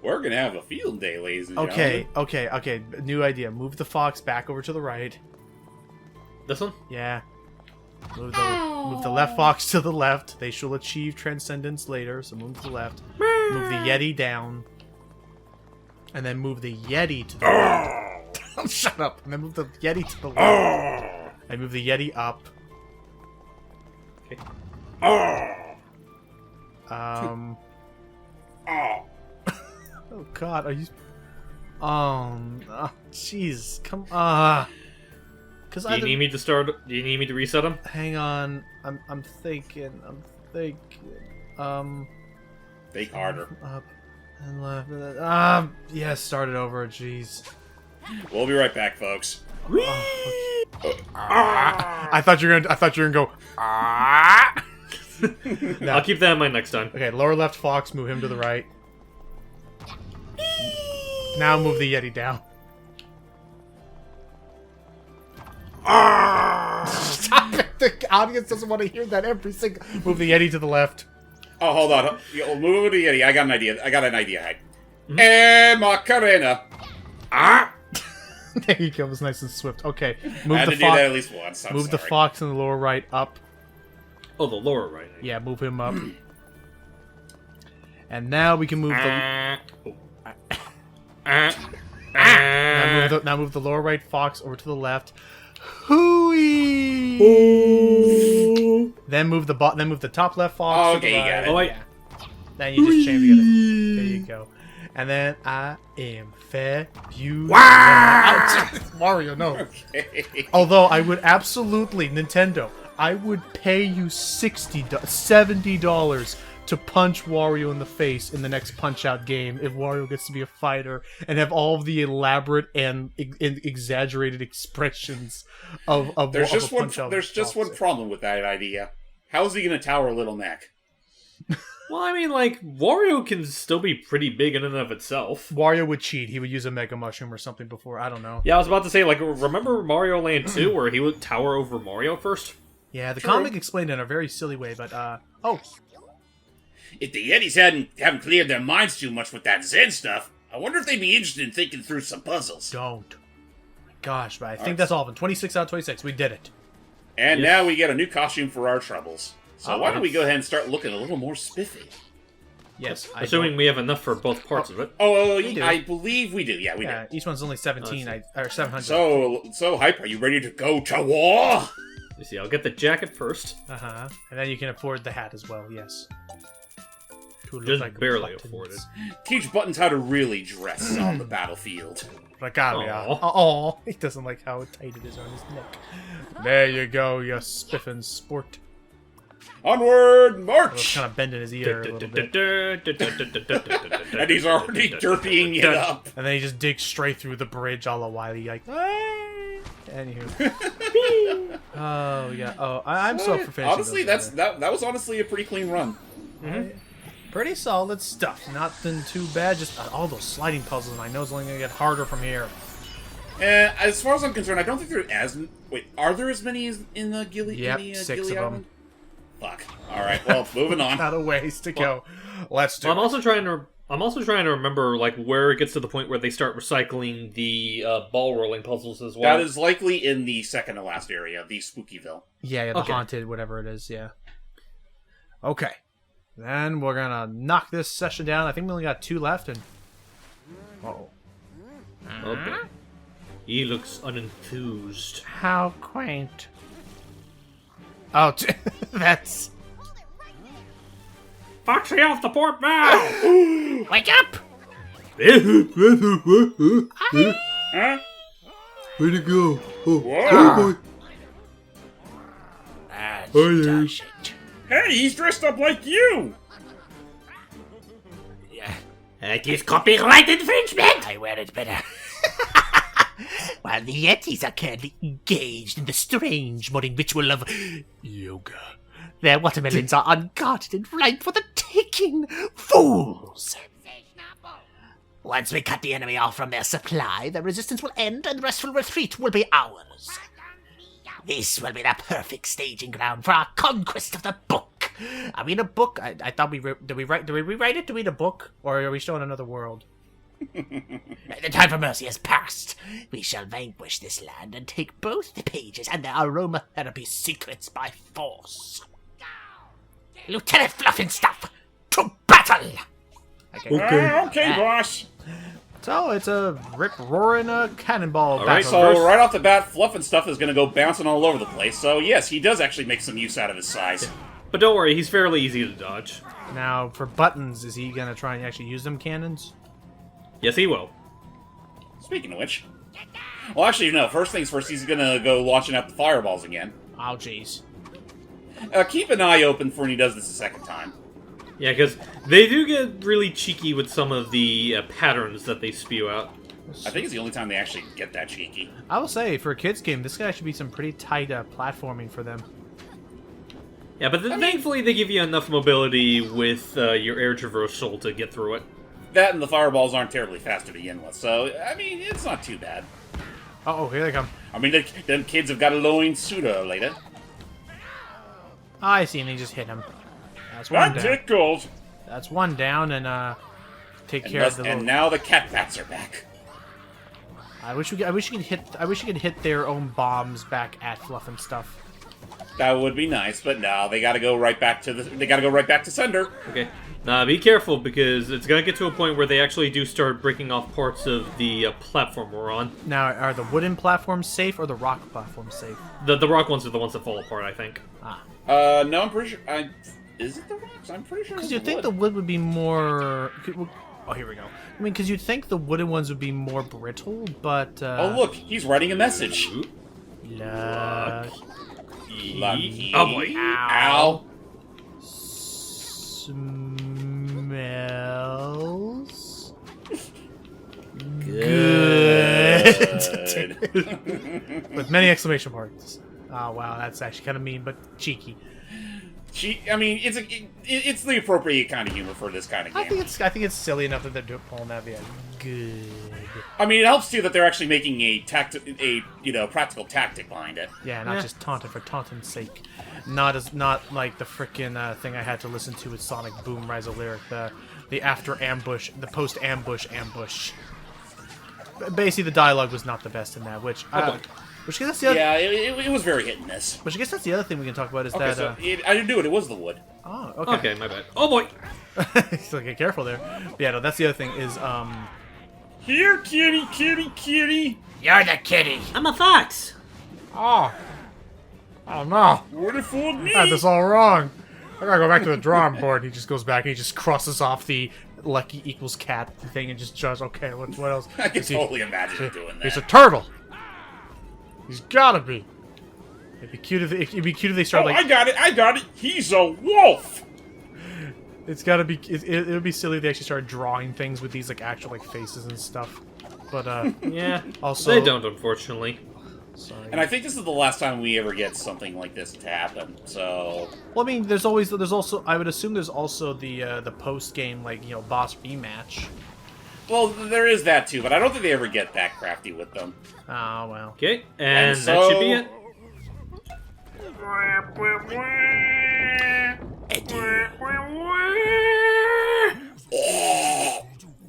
We're gonna have a field day, ladies and Okay, gentlemen. okay. New idea. Move the fox back over to the right. This one? Yeah. Move the left fox to the left. They shall achieve transcendence later, so move to the left. Move the Yeti down. And then move the Yeti to the right. Oh, shut up. And then move the Yeti to the left. And move the Yeti up. Okay. Oh god, are you... jeez, come Cause Do you need me to start? Do you need me to reset them? Hang on, I'm thinking. Think harder. Up and left. Yeah, start it over. Jeez. We'll be right back, folks. I thought you were gonna go. No. I'll keep that in mind next time. Okay, lower left fox, move him to the right. Now move the Yeti down. audience doesn't want to hear that every single... Move the Yeti to the left. Oh, hold on. Move over to Yeti. I got an idea. Hank. Macarena. Ah! There you go. It was nice and swift. Okay. I Move had the to do that at least once. I'm Move the sorry. fox in the lower right up. Oh, the lower right. Yeah, move him up. And now we can move the... Now move the lower right fox over to the left. Hooey! Then move the top left fox. Oh, to okay, the you right. got it. Oh, wait. Yeah. Then you just chain together. There you go. And then I am fabulous. Ouch! Wario, no. Okay. Although I would absolutely, Nintendo, I would pay you $70 to punch Wario in the face in the next Punch-Out game if Wario gets to be a fighter and have all of the elaborate and exaggerated expressions of There's of just a one. Punch-Out There's just one boxer. problem with that idea. How's he gonna tower a little neck? Well, I mean, like, Wario can still be pretty big in and of itself. Wario would cheat. He would use a Mega Mushroom or something before. I don't know. Yeah, I was about to say, like, remember Mario Land 2 where he would tower over Mario first? Yeah, the True. comic explained it in a very silly way, but oh, If the Yetis haven't cleared their minds too much with that Zen stuff, I wonder if they'd be interested in thinking through some puzzles. don't. Gosh, but I think that's all of them. 26 out of 26. We did it. And Yes. now we get a new costume for our troubles. So Oh, why don't we go ahead and start looking a little more spiffy? Yes. Assuming we have enough for both parts of it. Oh, do. I believe we do. Yeah, we Yeah, each one's only 17 or 700. So hype. Are you ready to go to war? You see, I'll get the jacket first. And then you can afford the hat as well. Yes. To look Just like barely buttons. afford it. Teach Buttons how to really dress on the battlefield. Regalia. Aw. Oh, he doesn't like how tight it is on his neck. There you go, you spiffin' sport. Onward, I was march! kind of bending his ear a little bit. And he's already derpying it up. And then he just digs straight through the bridge all the while. He like, "Hey." Anywho. Oh, yeah. Oh, I'm so for finishing Honestly, those that was honestly a pretty clean run. pretty solid stuff. Nothing too bad. Just all those sliding puzzles, and I know it's only going to get harder from here. As far as I'm concerned, I don't think there are are there as many as in the Gilly? Yep, in the, 6 Gilly of 'em. Island? Fuck. All right. Well, moving on. Got a ways to go. Let's do I'm it. also trying to remember like where it gets to the point where they start recycling the ball rolling puzzles as well. That is likely in the second to last area, the Spookyville. Yeah, the Okay. haunted, whatever it is, yeah. Okay. Then we're gonna knock this session down. I think we only got 2 left, and... Uh-oh. Okay. He looks unenthused. How quaint. Oh, that's... Foxy off the port bow! Wake up! Huh? Where'd it go? Oh, Whoa. boy. Does it? Hey, he's dressed up like you! It is copyright infringement! I wear it better. While the Yetis are currently engaged in the strange morning ritual of yoga, their watermelons are unguarded and ripe for the taking. Fools! Once we cut the enemy off from their supply, the resistance will end and the Wrestful Retreat will be ours. This will be the perfect staging ground for our conquest of the book. Are we in a book? I thought did we rewrite it to read a book? Or are we showing another world? The time for mercy has passed. We shall vanquish this land and take both the pages and their aromatherapy secrets by force. Lieutenant Fluffinstuff, to battle! Okay, boss. So, it's a rip-roaring cannonball All right, battle. So right off the bat, Fluffinstuff is going to go bouncing all over the place. So yes, he does actually make some use out of his size. But don't worry, he's fairly easy to dodge. Now, for Buttons, is he gonna try and actually use them cannons? Yes, he will. Speaking of which, well, actually no. First things first, he's going to go launching out the fireballs again. Oh, jeez. Keep an eye open for when he does this a second time. Yeah, because they do get really cheeky with some of the patterns that they spew out. I think it's the only time they actually get that cheeky. I will say, for a kids game, this guy should be some pretty tight platforming for them. Yeah, but thankfully they give you enough mobility with your air traversal to get through it. That and the fireballs aren't terribly fast to begin with, so, I mean, it's not too bad. Uh-oh, here they come. I mean, them kids have got a loin sooner or later. I see, and he just hit him. That's one That down. tickled. That's one down, and take care of the little... And now the cat bats are back. I wish you could hit their own bombs back at Fluffinstuff. That would be nice, but no, they gotta go right back to sender. Okay. Now be careful, because it's gonna get to a point where they actually do start breaking off parts of the platform we're on. Now, are the wooden platforms safe or the rock platforms safe? The rock ones are the ones that fall apart, I think. No, I'm pretty sure. Is it the rocks? I'm pretty sure. Because you'd think the wood would be more... Oh, here we go. I mean, because you'd think the wooden ones would be more brittle, but... Oh, look, he's writing a message. Luck. Lucky. Oh boy. Ow. Smells... Good. With many exclamation marks. Oh, wow, that's actually kind of mean, but cheeky. I mean, it's the appropriate kind of humor for this kind of game. I think it's silly enough that they're pulling that. Yeah, good. I mean, it helps too that they're actually making a practical tactic behind it. Yeah, not just taunting for taunting's sake. Not like the frickin' thing I had to listen to with Sonic Boom Rise of Lyric, the after ambush, the post ambush. Basically, the dialogue was not the best in that, which I guess that's the other. Yeah, it was very hit and miss. Which I guess that's the other thing we can talk about is Okay, that. so I didn't do it. It was the wood. Oh, okay. Okay, my bad. Oh boy! So get careful there. But yeah, no, that's the other thing is Here, kitty, kitty, kitty. You're the kitty. I'm a fox! Oh no. What if fooled me? I had this all wrong. I gotta go back to the drawing board. He just goes back and he just crosses off the lucky equals cat thing and just judges. Okay, what else? I can Is he- totally imagine him doing that. He's a turtle. He's gotta be. It'd be cute if they start Oh, like. I got it. He's a wolf. It's gotta be. It would be silly if they actually started drawing things with these like actual like faces and stuff. But Yeah, also they don't, unfortunately. Sorry. And I think this is the last time we ever get something like this to happen. So Well, I mean, there's also. I would assume there's also the post game like boss rematch. well, there is that too, but I don't think they ever get that crafty with them. Oh well. Okay, and that so- should be it.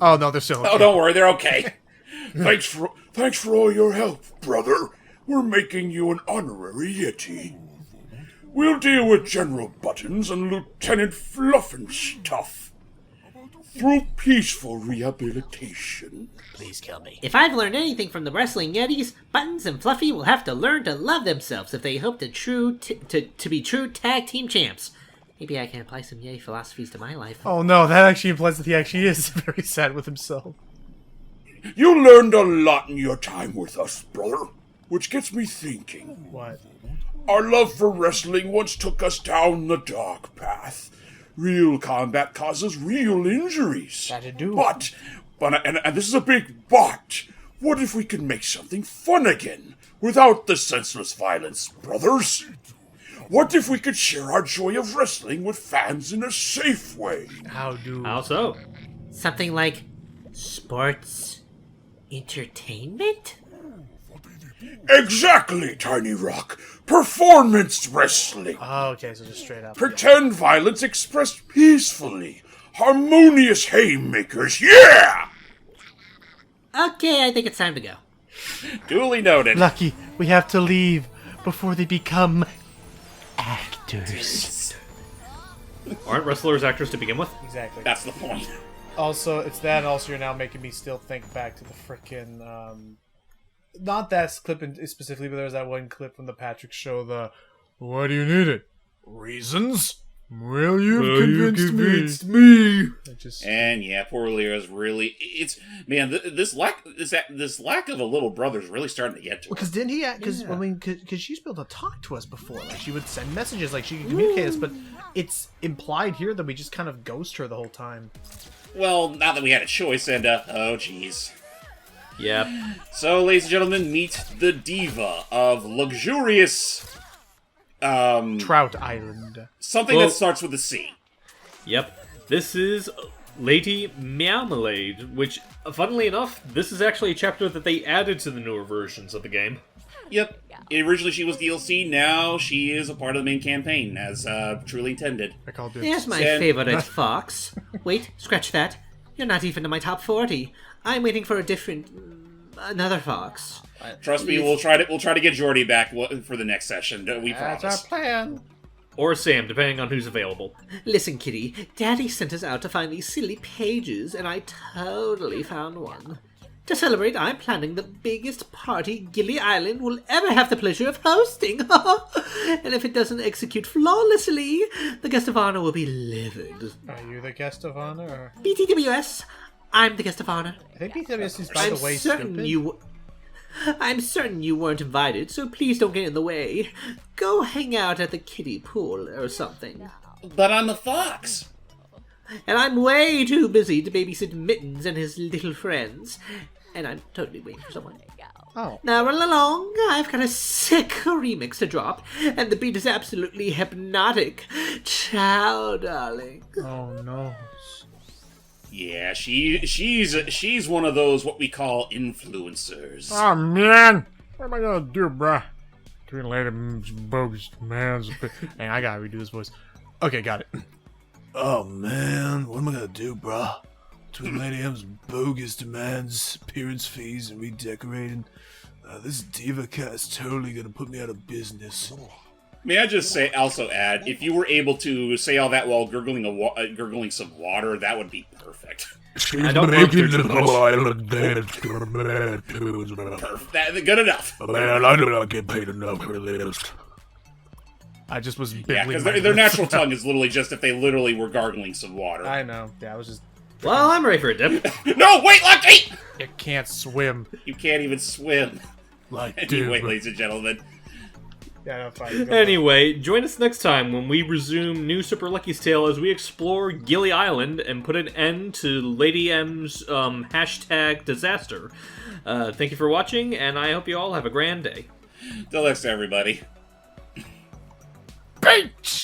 Oh no, they're still. Okay. Oh, don't worry, they're okay. Thanks for all your help, brother. We're making you an honorary Yeti. We'll deal with General Buttons and Lieutenant Fluffinstuff through peaceful rehabilitation. Please kill me. If I've learned anything from the wrestling Yetis, Buttons and Fluffy will have to learn to love themselves if they hope to be true tag team champs. Maybe I can apply some Yeti philosophies to my life. Oh no, that actually implies that he actually is very sad with himself. You learned a lot in your time with us, brother, which gets me thinking. What? Our love for wrestling once took us down the dark path. Real combat causes real injuries. That it do. But and this is a big but. What if we could make something fun again, without the senseless violence, brothers? What if we could share our joy of wrestling with fans in a safe way? How so? Something like sports entertainment? Exactly, Tiny Rock. Performance wrestling. Oh, okay, so just straight up. Pretend violence expressed peacefully. Harmonious haymakers, yeah! Okay, I think it's time to go. Duly noted. Lucky, we have to leave before they become actors. Aren't wrestlers actors to begin with? Exactly. That's the point. Also, it's that, and also you're now making me still think back to the frickin' not that clip specifically, but there's that one clip from the Patrick show, why do you need it? Reasons? Well, you've convinced me. It just... And yeah, poor Lyra's really. It's man, this lack of a little brother is really starting to get to her. Because didn't he? Because I mean, because she's been able to talk to us before. Like she would send messages, like she could communicate us. But it's implied here that we just kind of ghost her the whole time. Well, not that we had a choice, and oh jeez. Yep. So, ladies and gentlemen, meet the diva of luxurious. Trout Island. Something that starts with a C. Yep. This is Lady Meowmalade, which, funnily enough, this is actually a chapter that they added to the newer versions of the game. Yep. Originally she was DLC, now she is a part of the main campaign, as truly intended. I called it. Here's my Send- favorite fox. Wait, scratch that. You're not even in my top 40. I'm waiting for another fox. Trust me, we'll try to get Jordy back for the next session. We That's promise. our plan. Or Sam, depending on who's available. Listen, Kitty, Daddy sent us out to find these silly pages, and I totally found one. To celebrate, I'm planning the biggest party Gilly Island will ever have the pleasure of hosting. And if it doesn't execute flawlessly, the guest of honor will be livid. Are you the guest of honor? Or... BTWS, I'm the guest of honor. I think BTWS is, by the way, I'm certain you weren't invited, so please don't get in the way. Go hang out at the kiddie pool or something. But I'm a fox. And I'm way too busy to babysit Mittens and his little friends. And I'm totally waiting for someone. Oh. Now run along, I've got a sick remix to drop, and the beat is absolutely hypnotic. Ciao, darling. Oh no. Yeah, she's one of those what we call influencers. Oh man, what am I gonna do, bruh? Between later bogus man's. Hey, I gotta redo this voice. Okay, got it. Oh man, what am I gonna do, bruh? Between Lady M's bogus demands, appearance fees, and redecorating, this diva cat is totally gonna put me out of business. May I just also add, if you were able to say all that while gurgling some water, that would be perfect. I don't know if there's a Good enough. Man, I do not get paid enough for this. I just was Yeah, bibbling because my their lips. natural tongue is literally just if they literally were gargling some water. I know. Yeah, I was just. Well, I'm ready for a dip. No, wait, Lucky! It can't swim. You can't even swim. Like, Anyway, dude. ladies and gentlemen. Yeah, no, fine. Go Anyway, join us next time when we resume New Super Lucky's Tale as we explore Gilly Island and put an end to Lady M's hashtag disaster. Thank you for watching, and I hope you all have a grand day. Till next time, everybody. Bitch!